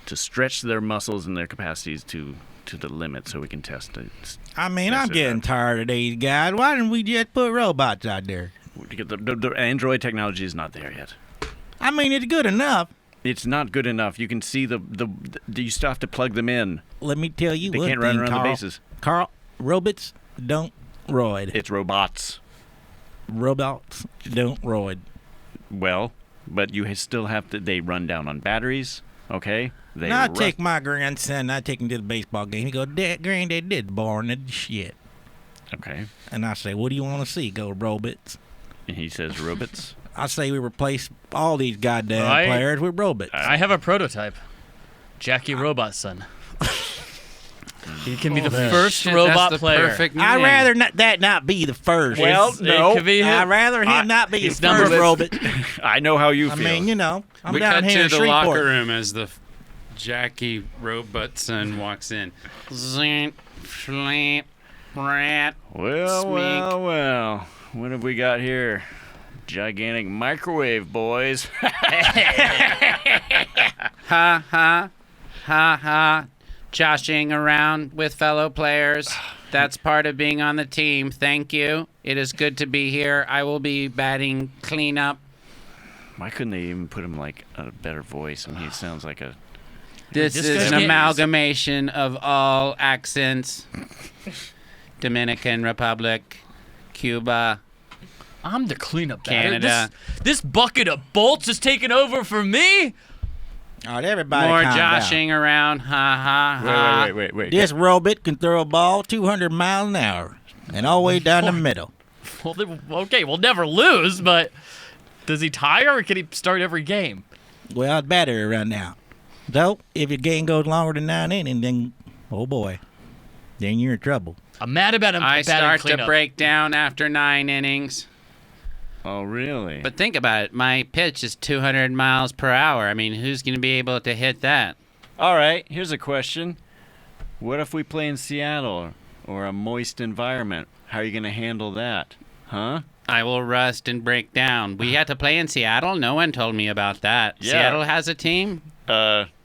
D: to stretch their muscles and their capacities to the limit so we can test it.
E: I mean, I'm getting tired of these guys. Why didn't we just put robots out there?
D: The Android technology is not there yet.
E: I mean, it's good enough.
D: It's not good enough. You can see you still have to plug them in.
E: Let me tell you
D: They
E: one
D: can't
E: thing,
D: run around
E: Carl.
D: the bases.
E: Carl, robots don't roid.
D: It's robots.
E: Robots don't roid.
D: Well, but you still have to. They run down on batteries. Okay.
E: Now I take my grandson. I take him to the baseball game. He goes, "Granddad did born and shit."
D: Okay.
E: And I say, "What do you want to see?" He goes, "Robots."
D: And he says robots.
E: I say we replace all these goddamn
F: Right.
E: players with robots.
F: I have a prototype. Jackie Robot Son. He can be the first
C: Shit,
F: robot
C: that's the
F: player.
C: perfect name.
E: I'd rather not be the first.
D: Well,
F: It
D: no.
F: could be him.
E: I'd rather him not be the
F: he's number
E: first robot.
D: I know how you
E: I
D: feel.
E: mean, you know, I'm
C: We
E: down
C: cut
E: here
C: to
E: in
C: the
E: Shreveport.
C: locker room as the Jackie Robotson walks in. Zint, flamp, rat.
D: Well. What have we got here? Gigantic microwave, boys.
C: Ha ha, ha ha. Joshing around with fellow players. That's part of being on the team. Thank you. It is good to be here. I will be batting cleanup.
D: Why couldn't they even put him like a better voice? I mean, he sounds like a.
C: This
F: This
C: is
F: guy's
C: an
F: getting-
C: amalgamation of all accents. Dominican Republic, Cuba.
F: I'm the cleanup batter.
C: Canada.
F: This bucket of bolts is taking over for me.
E: All right, everybody
C: More
E: calm down.
C: joshing around. Ha ha ha.
D: Wait.
E: This robot can throw a ball 200 miles an hour and all the way down the middle.
F: Well, okay, we'll never lose, but does he tire or can he start every game?
E: Well, it's battery right now. So, if your game goes longer than 9 innings, then, oh boy, then you're in trouble.
F: I'm mad about him.
C: I
F: batting
C: start to
F: cleanup.
C: break down after 9 innings.
D: Oh, really?
C: But think about it. My pitch is 200 miles per hour. I mean, who's going to be able to hit that?
D: All right, here's a question. What if we play in Seattle or a moist environment? How are you going to handle that? Huh?
C: I will rust and break down. We had to play in Seattle? No one told me about that.
D: Yeah.
C: Seattle has a team?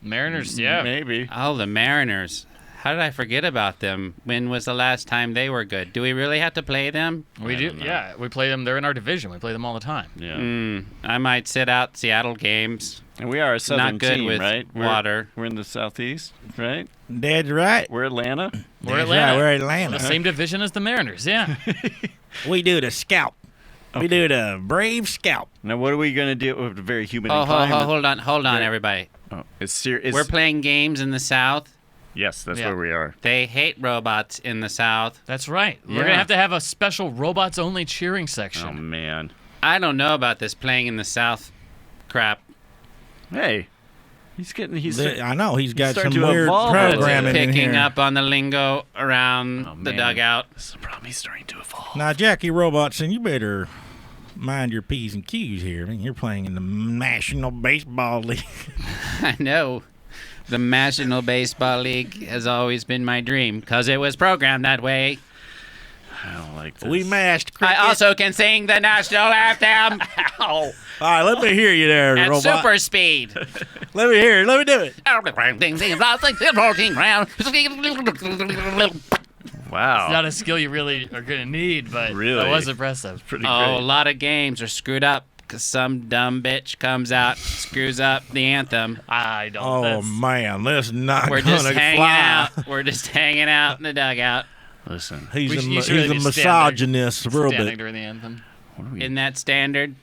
F: Mariners, yeah.
D: Maybe.
C: Oh, the Mariners. How did I forget about them? When was the last time they were good? Do we really have to play them?
F: We do, yeah. We play them. They're in our division. We play them all the time.
D: Yeah.
C: I might sit out Seattle games.
D: And we are a southern
C: Not good
D: team,
C: with
D: right?
C: water.
D: We're in the southeast, right?
E: Dad's right.
D: We're Atlanta.
F: We're
E: That's
F: Atlanta.
E: right, we're
F: We're
E: Atlanta.
F: the same division as the Mariners, yeah.
E: We do the scout. We do the brave scout.
D: Now, what are we going to do with a very humid
C: Oh,
D: environment?
C: hold on, everybody.
D: Oh, it's serious.
C: We're playing games in the South.
D: Yes, that's
F: Yeah.
D: where we are.
C: They hate robots in the South.
F: That's right. We're
D: Yeah.
F: going to have a special robots-only cheering
D: Oh,
F: section.
D: man.
C: I don't know about this playing in the South crap.
D: Hey, he's
E: I know, he's got
D: starting
E: some
D: to
E: weird
D: evolve.
E: programming in
C: Picking
E: here.
C: up on the lingo around the
D: man.
C: dugout.
D: This is the problem. He's starting to evolve.
E: Now, Jackie Robertson, you better mind your P's and Q's here. I mean, you're playing in the National Baseball League.
C: I know. The National Baseball League has always been my dream because it was programmed that way.
D: I don't like this.
E: We mashed cricket.
C: I also can sing the national anthem
E: All right, let me hear you there,
C: at
E: robot.
C: super speed.
E: Let me hear it. Let me do it.
D: Wow.
F: It's not a skill you really are going to need, but
D: Really?
F: that was impressive.
D: Pretty
C: Oh, a
D: great.
C: lot of games are screwed up because some dumb bitch comes out, screws up the anthem.
F: I don't.
E: Oh man, this is not
C: We're
E: gonna
C: just hanging
E: fly.
C: out. We're just hanging out in the dugout.
D: Listen,
E: He's
F: We
E: a,
F: should- you
E: he's
F: should really
E: a
F: be
E: misogynist
F: standing
E: robot.
F: during the anthem.
D: what are we?
C: Isn't that standard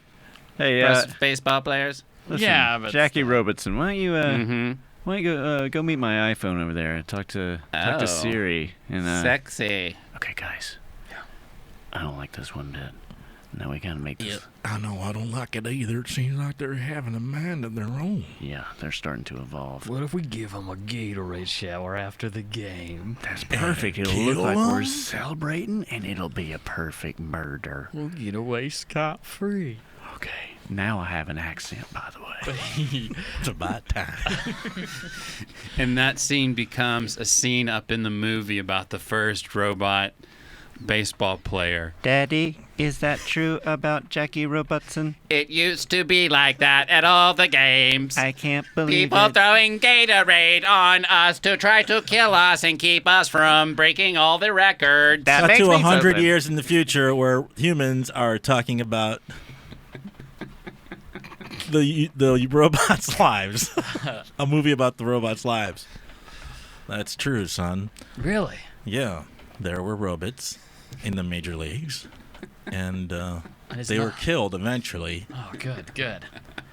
D: Hey,
C: for us baseball players?
D: listen,
F: Yeah, but
D: Jackie
F: still.
D: Robertson, why don't you
C: Mm-hmm.
D: why don't you go meet my iPhone over there and talk to
C: Oh.
D: Siri and
C: Sexy.
D: Okay, guys. I don't like this one bit. Now we gotta make this.
E: I know, I don't like it either. It seems like they're having a mind of their own.
D: Yeah, they're starting to evolve.
F: What if we give him a Gatorade shower after the game?
D: That's perfect. It'll look like we're celebrating, and it'll be a perfect murder.
F: We'll get away scot-free.
D: Okay, now I have an accent, by the way.
E: It's about time.
C: And that scene becomes a scene up in the movie about the first robot baseball player.
D: Daddy, is that true about Jackie Robertson?
C: It used to be like that at all the games.
D: I can't believe
C: People
D: it.
C: throwing Gatorade on us to try to kill us and keep us from breaking all the records.
D: That
E: Up
D: makes
E: to
D: me
E: 100
D: so
E: years in the future where humans are talking about the robots' lives. A movie about the robots' lives. That's true, son.
F: Really?
E: Yeah, there were robots in the major leagues, and
F: It's
E: they were
F: not-
E: killed eventually.
F: Oh, good, good.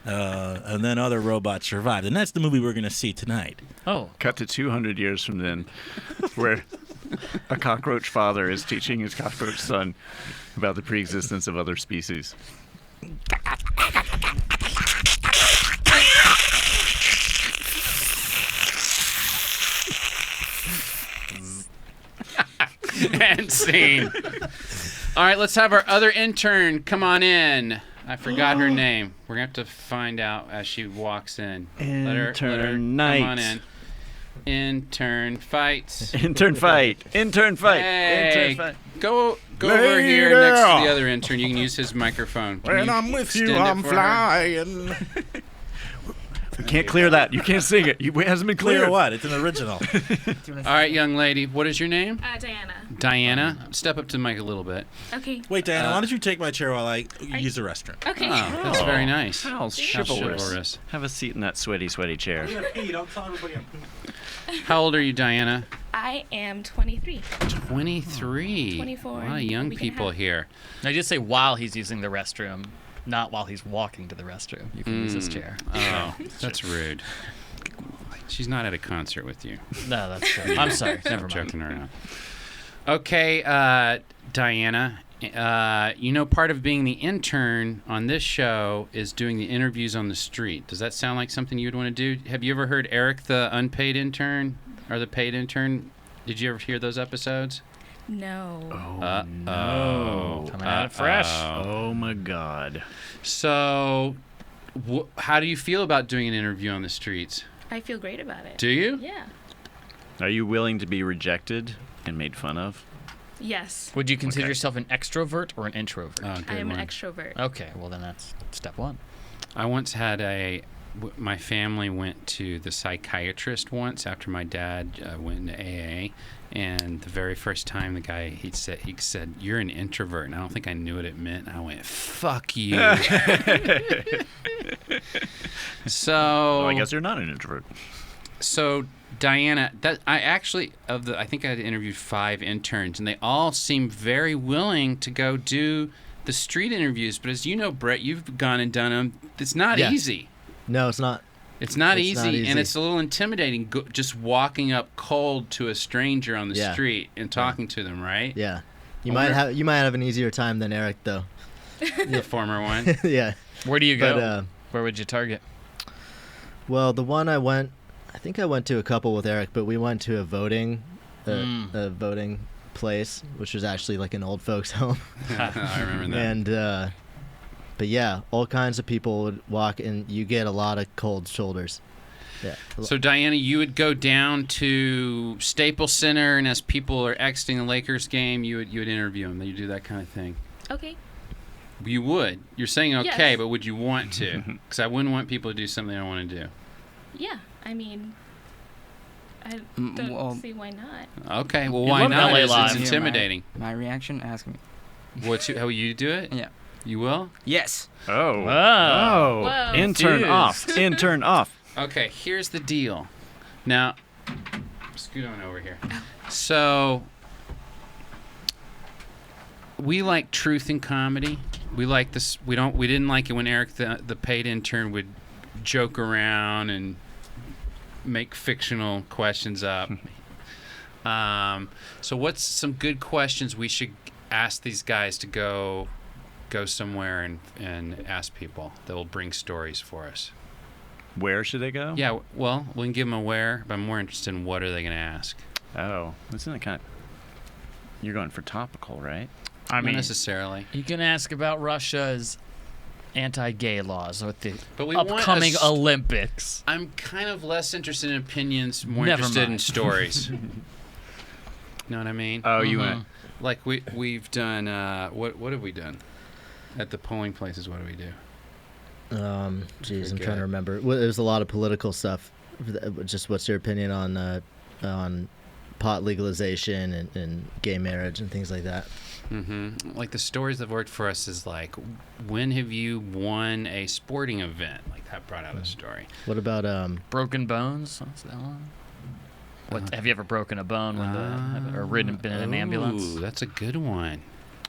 E: And then other robots survived, and that's the movie we're going to see tonight.
F: Oh,
D: Cut to 200 years from then, where a cockroach father is teaching his cockroach son about the preexistence of other species.
C: And scene. All right, let's have our other intern come on in. I forgot her name. We're going to have to find out as she walks in. Let her
D: Intern
C: come on
D: night.
C: in. Intern fights.
D: Intern fight. Intern fight.
C: Hey,
D: Intern fight.
C: go over here next to the other intern. You can use his microphone. Can
E: When
C: you
E: I'm with you,
C: extend it
E: I'm
C: for her?
E: flying.
D: You can't clear that. You can't sing it. It hasn't been
E: Clear
D: cleared.
E: what? It's an original.
C: All right, young lady. What is your name?
M: Diana.
C: Diana. Step up to the mic a little bit.
M: Okay.
E: Wait, Diana, why don't you take my chair while I use the restroom?
M: Okay.
C: Oh, that's very nice.
D: How chivalrous.
C: chivalrous.
D: Have a seat in that sweaty chair.
E: Don't tell everybody I'm pooping.
C: How old are you, Diana?
M: I am 23.
C: 23.
M: 24
C: A lot of
M: in
C: young
M: a week and a
C: people
M: half.
C: here.
F: I just say while he's using the restroom, not while he's walking to the restroom. You can use his chair.
C: Oh, that's rude. She's not at a concert with you.
F: No, that's true. I'm sorry. Never mind.
C: Joking around. Okay, Diana. Part of being the intern on this show is doing the interviews on the street. Does that sound like something you'd want to do? Have you ever heard Eric, the unpaid intern, or the paid intern? Did you ever hear those episodes?
M: No.
C: Oh.
F: Coming at it fresh.
D: Oh my God.
C: So, how do you feel about doing an interview on the streets?
M: I feel great about it.
C: Do you?
M: Yeah.
D: Are you willing to be rejected and made fun of?
M: Yes.
F: Would you consider yourself an extrovert or an introvert?
C: Oh, good
M: I am
C: one.
M: an extrovert.
F: Okay, well then that's step one.
C: I once had my family went to the psychiatrist once after my dad went into AA, and the very first time the guy he said you're an introvert, and I don't think I knew what it meant. And I went, "Fuck you." So
D: Well, I guess you're not an introvert.
C: So Diana, I think I had interviewed 5 interns, and they all seem very willing to go do the street interviews. But as you know, Brett, you've gone and done them. It's not easy.
I: No, it's not.
C: It's not
I: It's
C: easy,
I: not easy.
C: and it's a little intimidating. Just walking up cold to a stranger on the
I: Yeah.
C: street and talking to them, right?
I: Yeah. You
C: I
I: might have an easier time than Eric though.
C: The former one.
I: Yeah.
F: Where do you go?
I: But,
F: Where would you target?
I: well, the one I think I went to a couple with Eric, but we went to a voting place, which was actually like an old folks' home.
C: I remember that.
I: And but yeah, all kinds of people would walk, and you get a lot of cold shoulders. Yeah.
C: So Diana, you would go down to Staples Center, and as people are exiting the Lakers game, you would interview them. You do that kind of thing.
M: Okay.
C: You would. You're saying okay,
M: Yes.
C: but would you want to? Because I wouldn't want people to do something they don't want to do.
M: Yeah. I mean, I
G: Mm,
M: don't
G: well-
M: see why not.
C: Okay, well,
F: You
C: why
F: love
C: not?
F: LA
C: It's
F: Live.
G: Hear
C: intimidating.
G: My reaction? Ask me.
C: How you do it?
G: Yeah.
C: You will?
G: Yes.
D: Oh.
F: Whoa.
C: Whoa.
D: Intern
C: Dude.
D: off. Intern off.
C: Okay, here's the deal. Now, scoot on over here. So, we like truth in comedy. We like this. We didn't like it when Eric, the paid intern, would joke around and make fictional questions up. So, what's some good questions we should ask these guys to go somewhere and ask people that will bring stories for us?
D: Where should they go?
C: Yeah, well, we can give them a where, but I'm more interested in what are they going to ask.
D: Oh, isn't it kind of... You're going for topical, right?
F: I mean,
C: Not necessarily.
F: You can ask about Russia's anti-gay laws with the
C: But we want
F: upcoming Olympics.
C: I'm kind of less interested in opinions, more
F: Never
C: interested in
F: mind.
C: stories. Know what I mean?
D: Oh, you went...
C: Like we've done. What have we done at the polling places? What do we do?
I: Geez, I'm trying to remember. Well, there's a lot of political stuff. Just what's your opinion on pot legalization and gay marriage and things like that?
C: Mm-hmm. Like the stories that worked for us is like, when have you won a sporting event? Like that brought out a story.
I: What about
F: broken bones? What's that one? What have you ever broken a bone or been in an ambulance?
C: Ooh, that's a good one.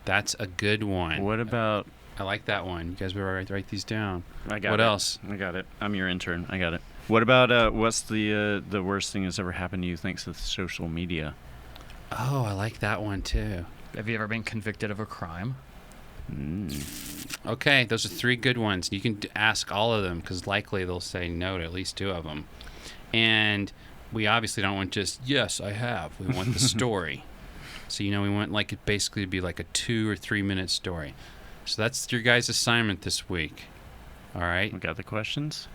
C: That's a good one.
D: What about...
C: I like that one. You guys better write these down.
D: I got
C: What
D: it.
C: else?
D: I got it. I'm your intern. I got it. What about what's the worst thing that's ever happened to you thanks to social media?
C: Oh, I like that one too.
F: Have you ever been convicted of a crime?
C: Okay, those are 3 good ones. You can ask all of them because likely they'll say no to at least 2 of them. And we obviously don't want just, yes, I have. We want the story. So, we want like it basically to be like a 2 or 3 minute story. So that's your guys' assignment this week. All right?
D: We got the questions?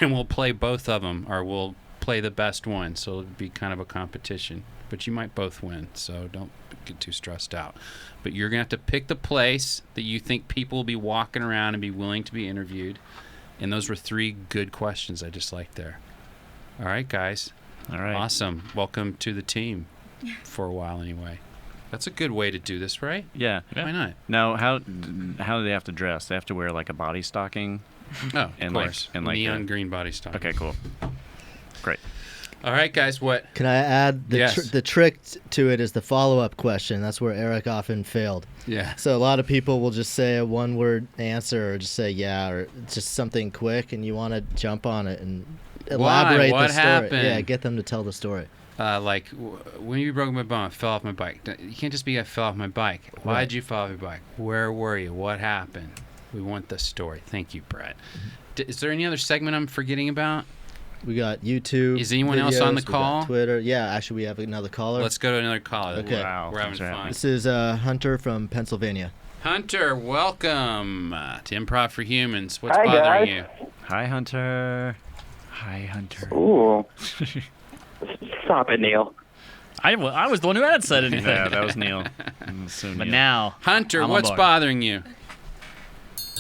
C: And we'll play both of them, or we'll play the best one. So it'll be kind of a competition. But you might both win, so don't get too stressed out. But you're going to have to pick the place that you think people will be walking around and be willing to be interviewed. And those were 3 good questions I just liked there. All right, guys.
D: All right.
C: Awesome. Welcome to the team for a while anyway. That's a good way to do this, right?
D: Yeah.
C: Why not?
D: Now, how do they have to dress? They have to wear like a body stocking?
C: Oh,
D: and
C: of course.
D: Like
C: Neon green body stocking.
D: Okay, cool. Great.
C: All right, guys, what?
I: Can I add the trick to it is the follow-up question. That's where Eric often failed.
C: Yeah.
I: So a lot of people will just say a one-word answer or just say yeah or just something quick, and you want to jump on it and elaborate
C: What
I: the story.
C: happened?
I: Yeah, get them to tell the story.
C: Like, when you broke my bone, I fell off my bike. You can't just be, I fell off my bike. Why
I: Right.
C: did you fall off your bike? Where were you? What happened? We want the story. Thank you, Brett. Is there any other segment I'm forgetting about?
I: We got YouTube.
C: Is anyone else on the
I: videos, we got
C: call?
I: Twitter. Yeah, actually, we have another caller.
C: Let's go to another caller.
I: Okay.
D: Wow.
C: We're having fun.
I: This is Hunter from Pennsylvania.
C: Hunter, welcome to Improv for Humans. What's
N: Hi,
C: bothering
N: guys.
C: you?
D: Hi, Hunter. Hi, Hunter.
N: Ooh. Stop it, Neil.
F: I was the one who had said anything.
D: Yeah, that was Neil.
F: But now,
C: Hunter,
F: I'm on
C: what's
F: board.
C: bothering you?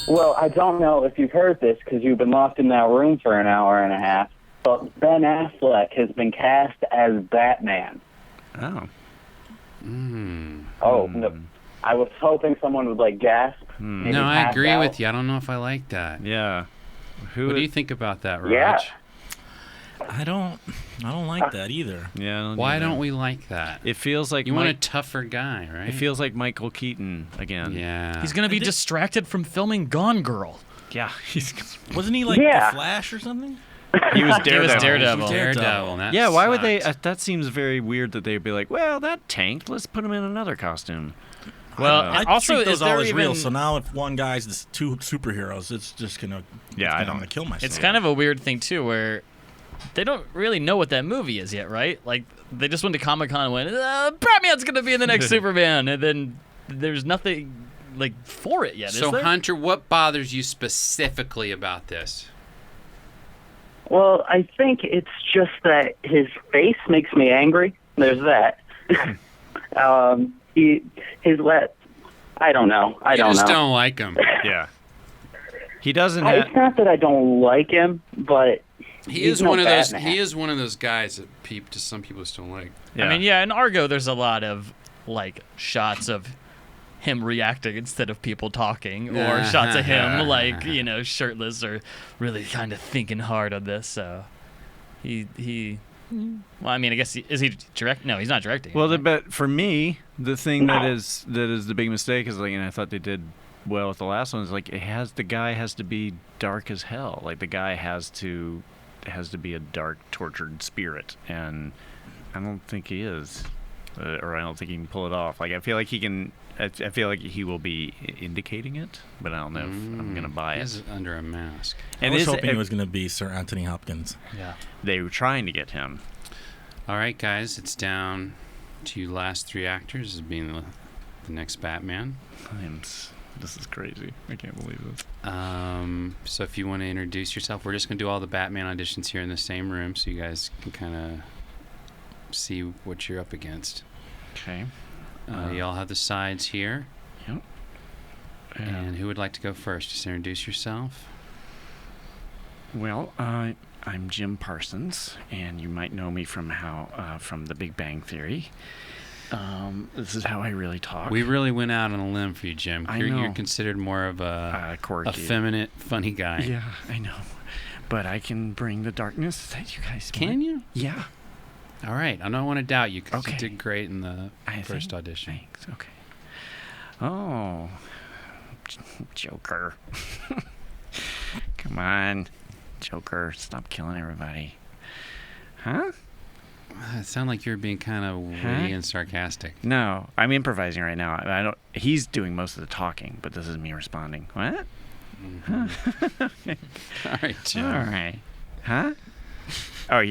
N: Well, I don't know if you've heard this because you've been locked in that room for an hour and a half, but Ben Affleck has been cast as Batman.
D: Oh.
N: Oh, no. I was hoping someone would, like, gasp. maybe
C: No, I
N: pass
C: agree
N: out.
C: with you. I don't know if I like that.
D: Yeah.
C: What do you think about that, Raj?
N: Yeah.
E: I don't like that either.
D: Yeah. I don't
C: Why
D: either.
C: don't we like that?
D: It feels like
C: You want a tougher guy, right?
D: It feels like Michael Keaton again.
C: Yeah.
F: He's gonna be distracted from filming Gone Girl.
D: Yeah.
E: Wasn't he like
N: Yeah.
E: the Flash or something?
D: He was
F: He
D: Daredevil.
F: was Daredevil.
C: Daredevil. That
D: Yeah, why would they?
C: sucked.
D: That seems very weird that they'd be like, well, that tanked. Let's put him in another costume.
F: Well,
E: I
F: also,
E: treat
F: is
E: those all
F: there
E: as real.
F: even-
E: So now, if one guy's the 2 superheroes, it's just gonna.
D: Yeah,
E: I'm gonna kill myself.
F: It's kind of a weird thing too, where they don't really know what that movie is yet, right? Like they just went to Comic-Con and went, Batman's gonna be in the next Superman, and then there's nothing like for it yet.
C: So,
F: is there?
C: Hunter, what bothers you specifically about this?
N: Well, I think it's just that his face makes me angry. There's that. I don't know. I
C: You
N: don't
C: just
N: know.
C: don't like him.
D: Yeah. He doesn't
N: It's
D: have.
N: not that I don't like him, but
C: He
N: he's
C: is
N: no
C: one of those.
N: Batman.
C: He is one of those guys that some people just don't like.
F: I mean, yeah, in Argo, there's a lot of like shots of him reacting instead of people talking, or shots of him like, you know, shirtless or really kind of thinking hard on this. So he well, I mean, I guess is he direct? No, he's not directing.
D: Well, but for me, the thing that is the big mistake is, like, and I thought they did well with the last one, is like the guy has to be dark as hell. Like, the guy has to be a dark, tortured spirit, and I don't think he is, or I don't think he can pull it off. Like, I feel like he can. I feel like he will be indicating it, but I don't know if I'm gonna buy it.
L: He's under a mask.
E: And I was hoping it was gonna be Sir Anthony Hopkins.
F: Yeah,
D: they were trying to get him.
L: All right, guys, it's down to you last 3 actors as being the next Batman.
D: This is crazy. I can't believe this.
L: So if you want to introduce yourself, we're just going to do all the Batman auditions here in the same room so you guys can kind of see what you're up against.
D: Okay.
L: You all have the sides here.
D: Yep.
L: And who would like to go first? Just introduce yourself.
D: Well, I'm Jim Parsons, and you might know me from from The Big Bang Theory. This is how I really talk.
L: We really went out on a limb for you, Jim.
D: I know.
L: You're considered more of a effeminate, funny guy.
D: Yeah, I know. But I can bring the darkness that you guys
L: Can
D: want.
L: you?
D: Yeah.
L: All right. I don't want to doubt you because
D: Okay.
L: you did great in the first audition.
D: Thanks. Okay. Oh, Joker. Come on, Joker. Stop killing everybody. Huh?
L: It sounded like you were being kind of witty and sarcastic.
D: No, I'm improvising right now. I don't. He's doing most of the talking, but this is me responding. What?
L: Mm-hmm. All right, Jim.
D: All right. Huh? Oh,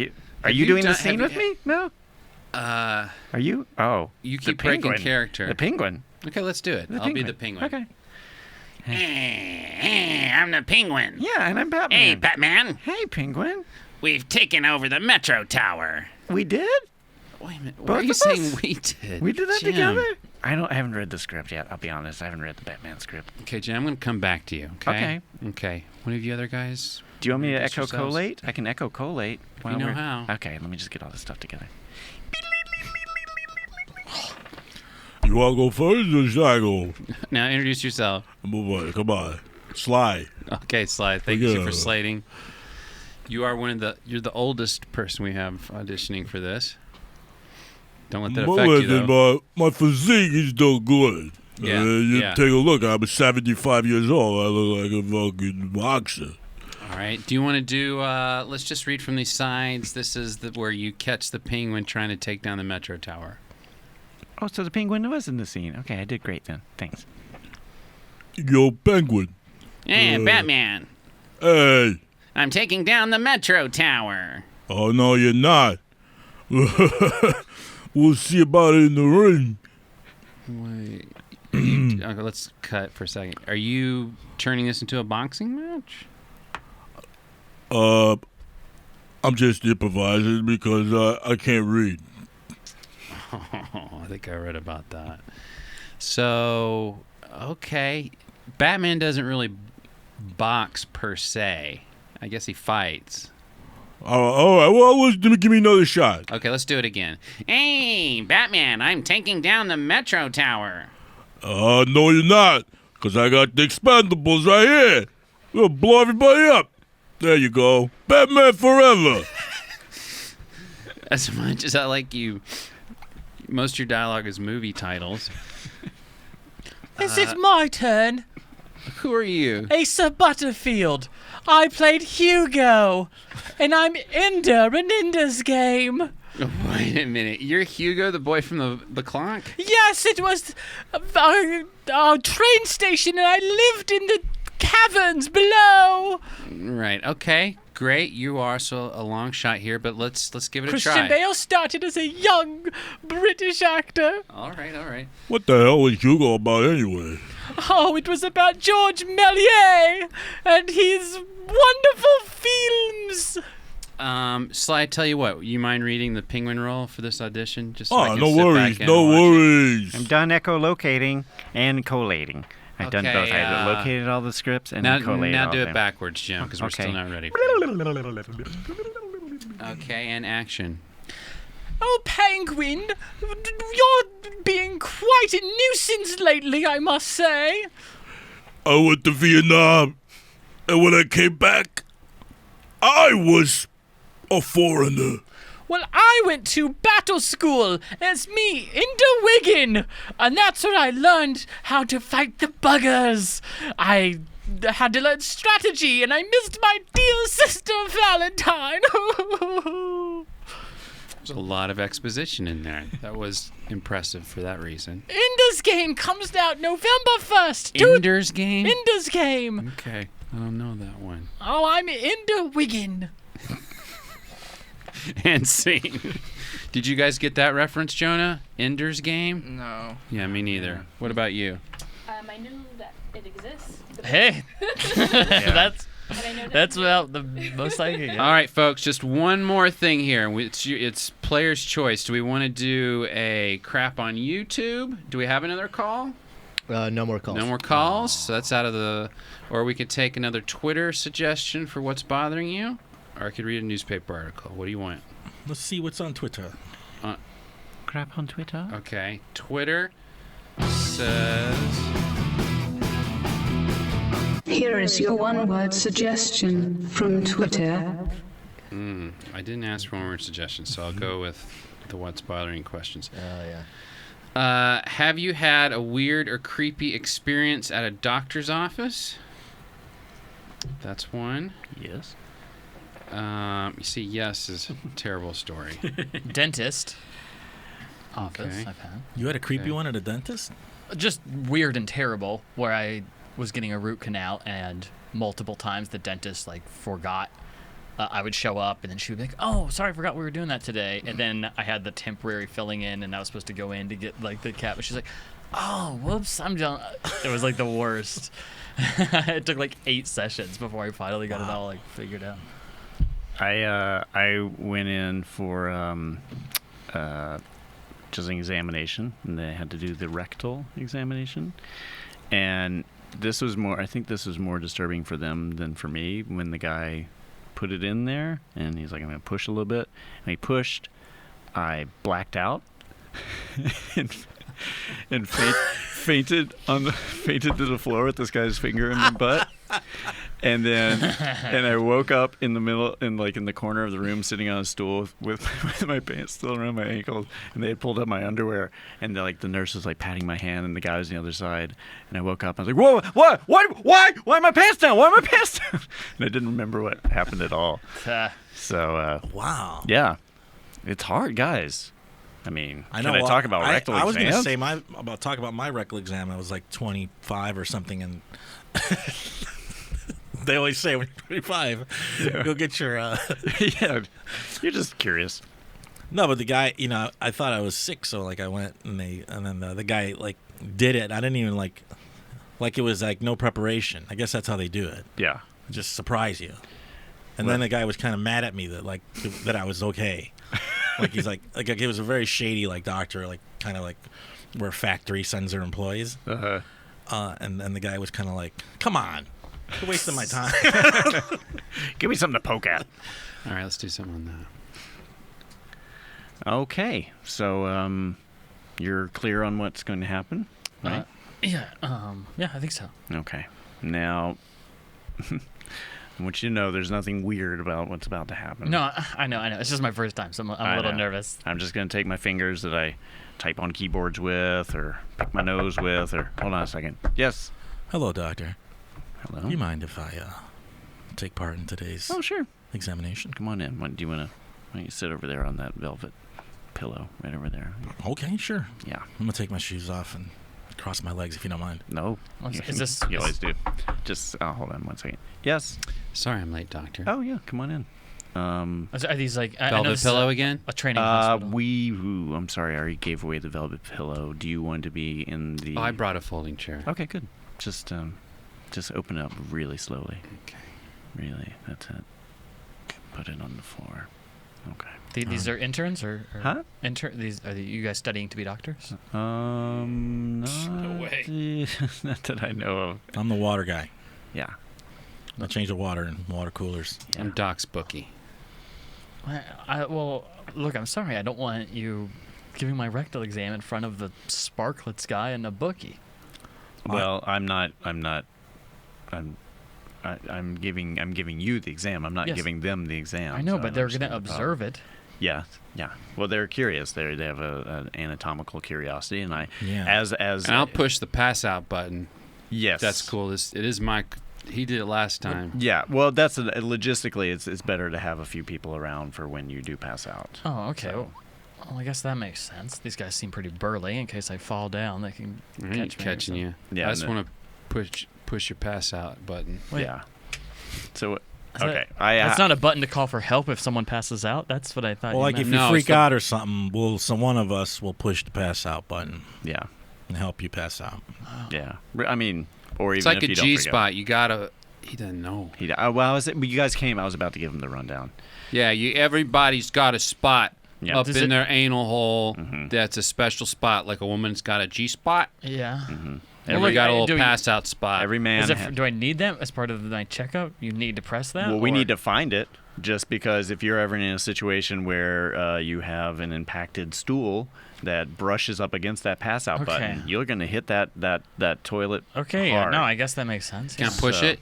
D: are you doing the scene with me? No. Are you? Oh.
L: You
D: the
L: keep breaking
D: penguin.
L: character.
D: The penguin.
L: Okay, let's do it. I'll be the penguin.
D: Okay.
O: Hey, I'm the penguin.
D: Yeah, and I'm Batman.
O: Hey, Batman.
D: Hey, penguin.
O: We've taken over the Metro Tower.
D: We did?
L: Wait a minute.
D: Both
L: Why are you
D: of
L: saying
D: us?
L: we did?
D: We did that
L: Jim.
D: together? I haven't read the script yet. I'll be honest. I haven't read the Batman script.
L: Okay, Jim, I'm going to come back to you. Okay. Okay. One of you other guys?
D: Do you want me to
L: introduce
D: echo
L: yourselves?
D: collate? I can echo collate.
L: You know how.
D: Okay, let me just get all this stuff together.
K: You want to go first or should I go?
L: Now introduce yourself.
K: Come on. Sly.
L: Okay, Sly. Thank you for slating. You're the oldest person we have auditioning for this. Don't let that affect you, though.
K: My physique is still good.
L: Yeah,
K: Take a look. I'm 75 years old. I look like a fucking boxer.
L: All right. Do you want to do? Let's just read from these sides. This is where you catch the penguin trying to take down the Metro Tower.
D: Oh, so the penguin was in the scene. Okay, I did great then. Thanks.
K: Yo, penguin.
O: Hey, Batman.
K: Hey.
O: I'm taking down the Metro Tower.
K: Oh, no, you're not. We'll see about it in the ring.
L: Wait. Okay, let's cut for a second. Are you turning this into a boxing match?
K: I'm just improvising because I can't read.
L: Oh, I think I read about that. So, okay. Batman doesn't really box per se. I guess he fights.
K: All right, well, give me another shot.
L: Okay, let's do it again.
O: Hey, Batman, I'm taking down the Metro Tower.
K: No, you're not, because I got the expendables right here. We'll blow everybody up. There you go. Batman forever.
L: As much as I like you, most of your dialogue is movie titles.
F: Is it my turn?
L: Who are you?
F: Asa Butterfield. I played Hugo, and I'm Ender in Ender's Game.
L: Wait a minute. You're Hugo, the boy from the clock?
F: Yes, it was our train station, and I lived in the caverns below.
L: Right. Okay. Great. You are so a long shot here, but let's give it a try.
F: Christian Bale started as a young British actor.
L: All right. All right.
K: What the hell was Hugo about anyway?
F: Oh, it was about George Méliès and his wonderful films.
L: Sly, tell you what, you mind reading the penguin role for this audition? Just so I can
K: no
L: sit
K: worries,
L: back
K: no
L: and watch
K: worries.
D: I'm done echolocating and collating. I've done both.
L: Okay,
D: I located all the scripts and
L: Now
D: collated
L: do
D: all
L: it
D: of them.
L: backwards, Jim, because we're still
D: Okay.
L: not ready. Okay, and action.
F: Oh, Penguin, you're being quite a nuisance lately, I must say.
K: I went to Vietnam, and when I came back, I was a foreigner.
F: Well, I went to battle school as me, Wiggin, and that's where I learned how to fight the buggers. I had to learn strategy, and I missed my dear sister Valentine.
L: There's a lot of exposition in there. That was impressive for that reason.
F: Ender's Game comes out November 1st.
L: Ender's Game?
F: Ender's Game.
L: Okay, I don't know that one.
F: Oh, I'm Wiggin.
L: And scene. Did you guys get that reference, Jonah? Ender's Game?
G: No.
L: Yeah, me neither. What about you?
M: I knew that it exists.
F: Hey, that's about the most I can get.
L: All right, folks, just one more thing here. It's player's choice. Do we want to do a crap on YouTube? Do we have another call?
I: No more calls.
L: No more calls. So that's out of the. Or we could take another Twitter suggestion for what's bothering you. Or I could read a newspaper article. What do you want?
E: Let's see what's on Twitter.
D: Crap on Twitter?
L: Okay. Twitter says...
B: Here is your one-word suggestion from Twitter.
L: I didn't ask for one-word suggestions, so I'll go with the what's bothering questions.
I: Oh, yeah.
L: Have you had a weird or creepy experience at a doctor's office? That's one.
D: Yes.
L: You see, yes is a terrible story.
F: Dentist office
L: Okay.
F: I've had.
E: You had a creepy one at a dentist?
F: Just weird and terrible, where I was getting a root canal, and multiple times the dentist forgot. I would show up, and then she would be like, "Oh, sorry, I forgot we were doing that today." And then I had the temporary filling in, and I was supposed to go in to get the cap, but she's like, "Oh, whoops, I'm done." It was the worst. It took 8 sessions before I finally got it all figured out.
D: I went in for just an examination, and they had to do the rectal examination, and I think this was more disturbing for them than for me when the guy put it in there, and he's like, "I'm gonna push a little bit," and he pushed. I blacked out and fainted to the floor with this guy's finger in my butt. And I woke up in the middle, in the corner of the room, sitting on a stool with my pants still around my ankles, and they had pulled up my underwear, and the nurse was patting my hand, and the guy was on the other side, and I woke up, and I was like, "Whoa, why are my pants down? Why are my pants down?" And I didn't remember what happened at all. So
E: wow,
D: yeah, it's hard, guys. I mean,
E: I know.
D: can I talk about rectal exams?
E: I was going to say talk about my rectal exam. I was 25 or something, and they always say when you're 25, go get your.
D: Yeah, you're just curious.
E: No, but the guy, I thought I was sick, so I went and then the guy did it. I didn't even it was no preparation. I guess that's how they do it.
D: Yeah,
E: just surprise you. And then the guy was kind of mad at me that I was okay. He's it was a very shady doctor, kind of where factory sends their employees. And the guy was kind of "Come on, you're wasting my time.
D: Give me something to poke at."
L: All right, let's do something on that.
D: Okay, so you're clear on what's going to happen, right?
F: Yeah, I think so.
D: Okay, now I want you to know there's nothing weird about what's about to happen.
F: No, I know. It's just my first time, so I'm a little nervous.
D: I'm just going to take my fingers that I type on keyboards with, or pick my nose with, or hold on a second. Yes.
E: Hello, doctor.
D: Hello.
E: Do you mind if I take part in today's examination?
D: Come on in. Why don't you sit over there on that velvet pillow right over there?
E: Okay, sure.
D: Yeah.
E: I'm going to take my shoes off and cross my legs if you don't mind.
D: No. You always do. Just hold on one second. Yes.
L: Sorry I'm late, doctor.
D: Oh, yeah. Come on in.
F: Are these
L: velvet pillow again?
F: A training hospital.
D: I'm sorry. I already gave away the velvet pillow. Do you want to be in the...
L: Oh, I brought a folding chair.
D: Okay, good. Just open it up really slowly.
L: Okay.
D: Really, that's it. Put it on the floor. Okay.
F: These are interns or
D: huh?
F: Are you guys studying to be doctors?
D: No
F: way.
D: Not that I know of.
E: I'm the water guy.
D: Yeah.
E: I change the water in water coolers.
L: Yeah. I'm Doc's bookie.
F: Well, Look, I'm sorry. I don't want you giving my rectal exam in front of the Sparklets guy and a bookie.
D: Well, I'm giving you the exam. I'm not
F: Yes.
D: giving them the exam.
F: I know,
D: so
F: but
D: don't
F: they're going
D: understand
F: to
D: the problem.
F: observe it.
D: Yeah. Well, they're curious. They have an anatomical curiosity, and
E: Yeah.
D: as
L: And I'll push the pass out button.
D: yes,
L: That's cool. It is my. He did it last time.
D: Yeah. Well, that's logistically, it's better to have a few people around for when you do pass out.
F: Oh, okay.
D: So-
F: Well, I guess that makes sense. These guys seem pretty burly. In case I fall down, they can
L: I
F: catch
L: ain't
F: me.
L: catching you.
D: Yeah,
L: I just
D: and
L: want to push your pass out button.
F: Wait.
D: Yeah. So
F: Is
D: okay,
F: That's not a button to call for help if someone passes out. That's what I thought.
E: Well,
F: you
E: like
F: meant.
E: if you freak out or something, one of us will push the pass out button.
D: Yeah.
E: And help you pass out.
D: Yeah. I mean, or
L: It's
D: even
L: like
D: if
L: a
D: you don't
L: G
D: forget.
L: spot. You gotta. He doesn't know.
D: Well, you guys came. I was about to give him the rundown.
L: Yeah, everybody's got a spot
D: Yeah.
L: up
D: Does
L: in
D: it-
L: their anal hole. That's a special spot. Like a woman's got a G spot.
F: Yeah.
L: Every got a little pass out spot.
D: Every man.
F: Do I need that as part of my checkup? You need to press that?
D: Well, we
F: or-
D: need to find it. Just because if you're ever in a situation where you have an impacted stool that brushes up against that pass out
F: Okay.
D: button, you're going to hit that toilet
F: Okay, yeah,
D: hard.
F: no, I guess that makes sense.
L: Can I
F: yeah.
L: push it?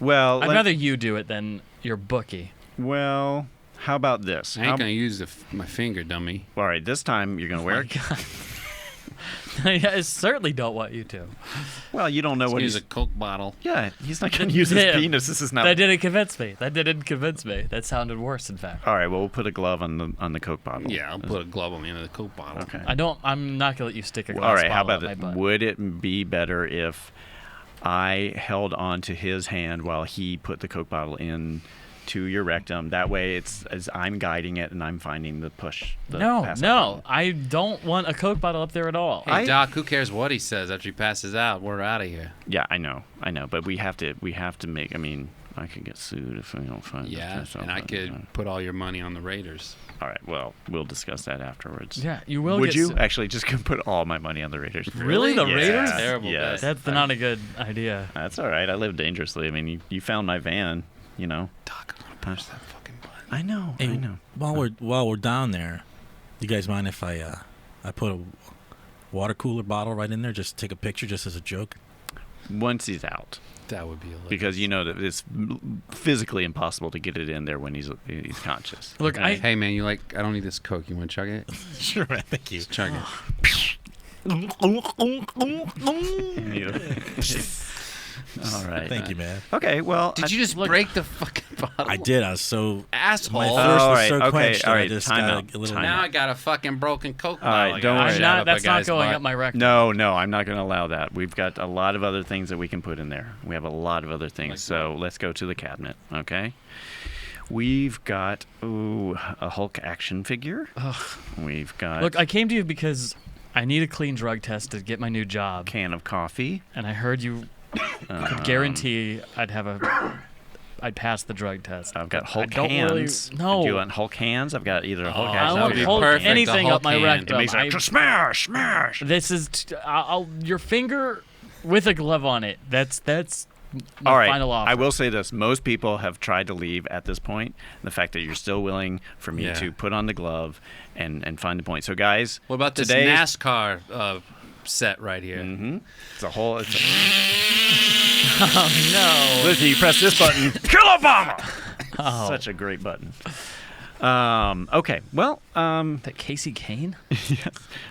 D: Well,
F: I'd rather you do it than your bookie.
D: Well, how about this?
L: I ain't gonna use my finger, dummy.
D: All right, this time you're going to wear it.
F: Yeah, I certainly don't want you to.
D: Well, you don't know what
L: Use
D: he's...
L: a Coke bottle.
D: Yeah, he's not going to use his
F: Yeah.
D: penis. This is not...
F: That didn't convince me. That sounded worse, in fact.
D: All right, well, we'll put a glove on the Coke bottle.
L: Yeah, I'll put a glove on the end of the Coke bottle.
D: Okay.
F: I'm not gonna let you stick a glass
D: All right, how
F: bottle
D: about
F: up
D: this?
F: my butt.
D: Would it be better if I held on to his hand while he put the Coke bottle in to your rectum? That way, it's as I'm guiding it and I'm finding the push. The
F: No,
D: pass out
F: no, I don't want a Coke bottle up there at all.
L: Hey, Doc, who cares what he says after he passes out? We're out of here.
D: Yeah, I know, but we have to make. I mean, I could get sued if we don't find.
L: Yeah,
D: the
L: and I could put all your money on the Raiders.
D: All right, well, we'll discuss that afterwards.
F: Yeah, you will
D: Would
F: get
D: you
F: su-
D: actually just gonna put all my money on the Raiders?
F: Really? The
D: Yeah,
F: Raiders?
L: Terrible
D: Yes.
F: That's not a good idea.
D: That's all right. I live dangerously. I mean, you found my van. You know.
L: Doc, I'm gonna push that fucking button.
D: I know.
E: Hey,
D: I know.
E: While we're down there, you guys mind if I put a water cooler bottle right in there, just take a picture, just as a joke?
D: Once he's out.
L: That would be hilarious.
D: Because you know that it's physically impossible to get it in there when he's conscious.
F: Look,
L: hey man, I don't need this Coke. You want to chug it?
E: Sure, man. Thank you.
L: Just chug it.
D: All right.
E: Thank you, man.
D: Okay, well,
L: Did you just break the fucking bottle?
E: I did. I was so
L: Asshole.
E: My thirst
D: All
E: was
D: right,
E: so
D: okay,
E: quenched.
D: all
E: that I
D: right,
E: just
D: time
E: got
D: out,
E: a little.
D: time
L: Now
D: out.
L: I got a fucking broken Coke
D: All
L: bottle.
D: right,
L: I
D: don't
L: gotta
D: worry.
L: shove
F: Not,
L: up
F: that's
L: a
F: not
L: guy's
F: going
L: butt.
F: up my rectum.
D: No, I'm not going to allow that. We've got a lot of other things that we can put in there. We have a lot of other things. So let's go to the cabinet, okay? We've got a Hulk action figure. We've got
F: Look, I came to you because I need a clean drug test to get my new job.
D: can of coffee.
F: And I heard you could guarantee I'd pass the drug test.
D: I've got
F: But I
D: Hulk
F: don't
D: hands.
F: really- no.
D: Do you want Hulk hands? I've got either a Hulk
F: I
D: action
F: want
D: figure.
F: Hulk
L: perfect,
F: anything
L: a
F: up my
L: Hulk hand.
F: rectum.
D: It makes like smash, smash.
F: This is your finger with a glove on it. That's my
D: All right.
F: final offer.
D: I will say this: most people have tried to leave at this point. The fact that you're still willing for me
L: Yeah.
D: to put on the glove and find the point. So, guys,
L: What about this
D: today's-
L: NASCAR set right here?
D: Mm-hmm. It's a whole.
F: Oh no!
D: Listen, you press this button. Kill Obama.
F: Oh.
D: Such a great button. Okay. Well.
F: That Casey Kane?
D: Yes.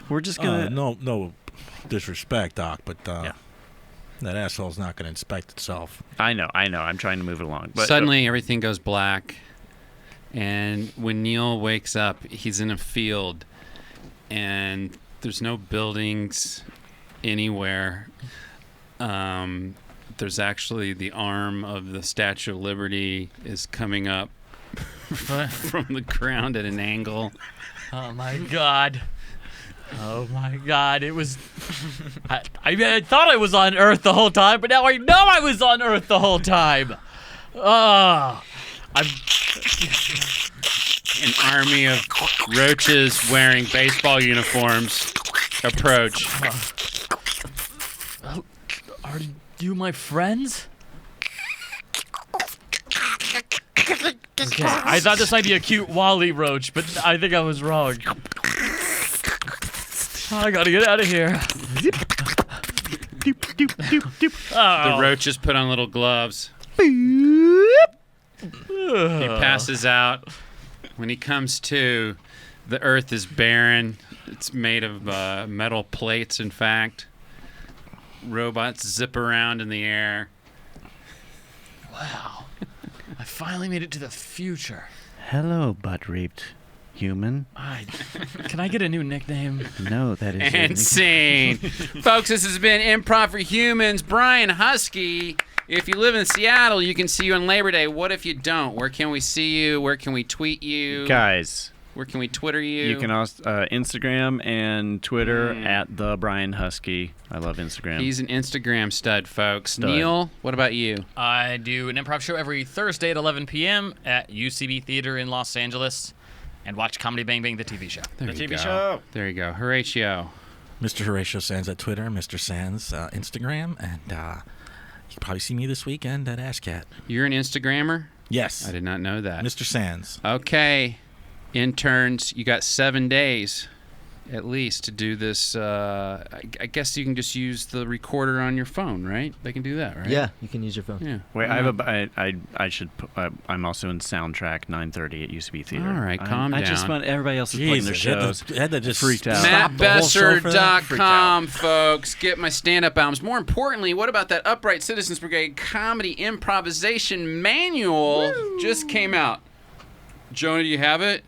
D: We're just gonna.
E: No disrespect, Doc, but that asshole's not going to inspect itself.
D: I know. I'm trying to move it along. But
L: Suddenly, everything goes black, and when Neil wakes up, he's in a field, and there's no buildings anywhere. There's actually the arm of the Statue of Liberty is coming up from the ground at an angle.
F: Oh my god! Oh my god! It was. I thought I was on Earth the whole time, but now I know I was on Earth the whole time. I'm.
L: An army of roaches wearing baseball uniforms approach.
F: Are you my friends? Okay. I thought this might be a cute Wally roach, but I think I was wrong. I gotta get out of here.
C: The roaches put on little gloves. He passes out. When he comes to, the earth is barren. It's made of metal plates, in fact. Robots zip around in the air.
F: Wow. I finally made it to the future.
D: Hello, butt-raped human.
F: Can I get a new nickname?
D: No, that is
C: And scene. Folks, this has been Improv for Humans. Brian Huskey. If you live in Seattle, you can see you on Labor Day. What if you don't? Where can we see you? Where can we tweet you?
D: Guys.
C: Where can we Twitter you?
D: You can also Instagram and Twitter at the Brian Huskey. I love Instagram.
C: He's an Instagram stud, folks.
D: Stud.
C: Neil, what about you?
F: I do an improv show every Thursday at 11 p.m. at UCB Theater in Los Angeles. And watch Comedy Bang Bang, the TV show.
C: There you go. There you go. Horatio.
E: Mr. Horatio Sanz at Twitter, Mr. Sanz Instagram, and you can probably see me this weekend at AshCat.
C: You're an Instagrammer?
E: Yes.
C: I did not know that.
E: Mr. Sanz.
C: Okay. Interns, you got 7 days at least to do this. I guess you can just use the recorder on your phone, right? They can do that, right?
I: Yeah, you can use your phone.
C: Yeah.
D: Wait, I should. I'm also in Soundtrack 9:30 at UCB Theater.
C: All right, calm down.
D: I just want everybody else to play their shows.
E: Had to just
D: freaked out.
C: MattBesser.com, folks. Get my stand-up albums. More importantly, what about that Upright Citizens Brigade comedy improvisation manual? Woo! Just came out. Jonah, do you have it?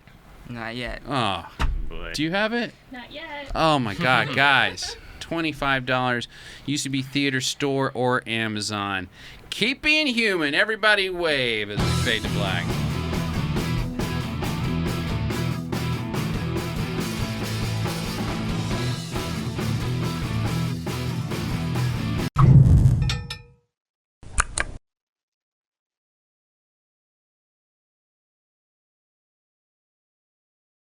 G: Not yet.
C: Oh, boy. Do you have it?
M: Not yet.
C: Oh my God, guys. $25. UCB Theater Store or Amazon. Keep being human. Everybody wave as we fade to black.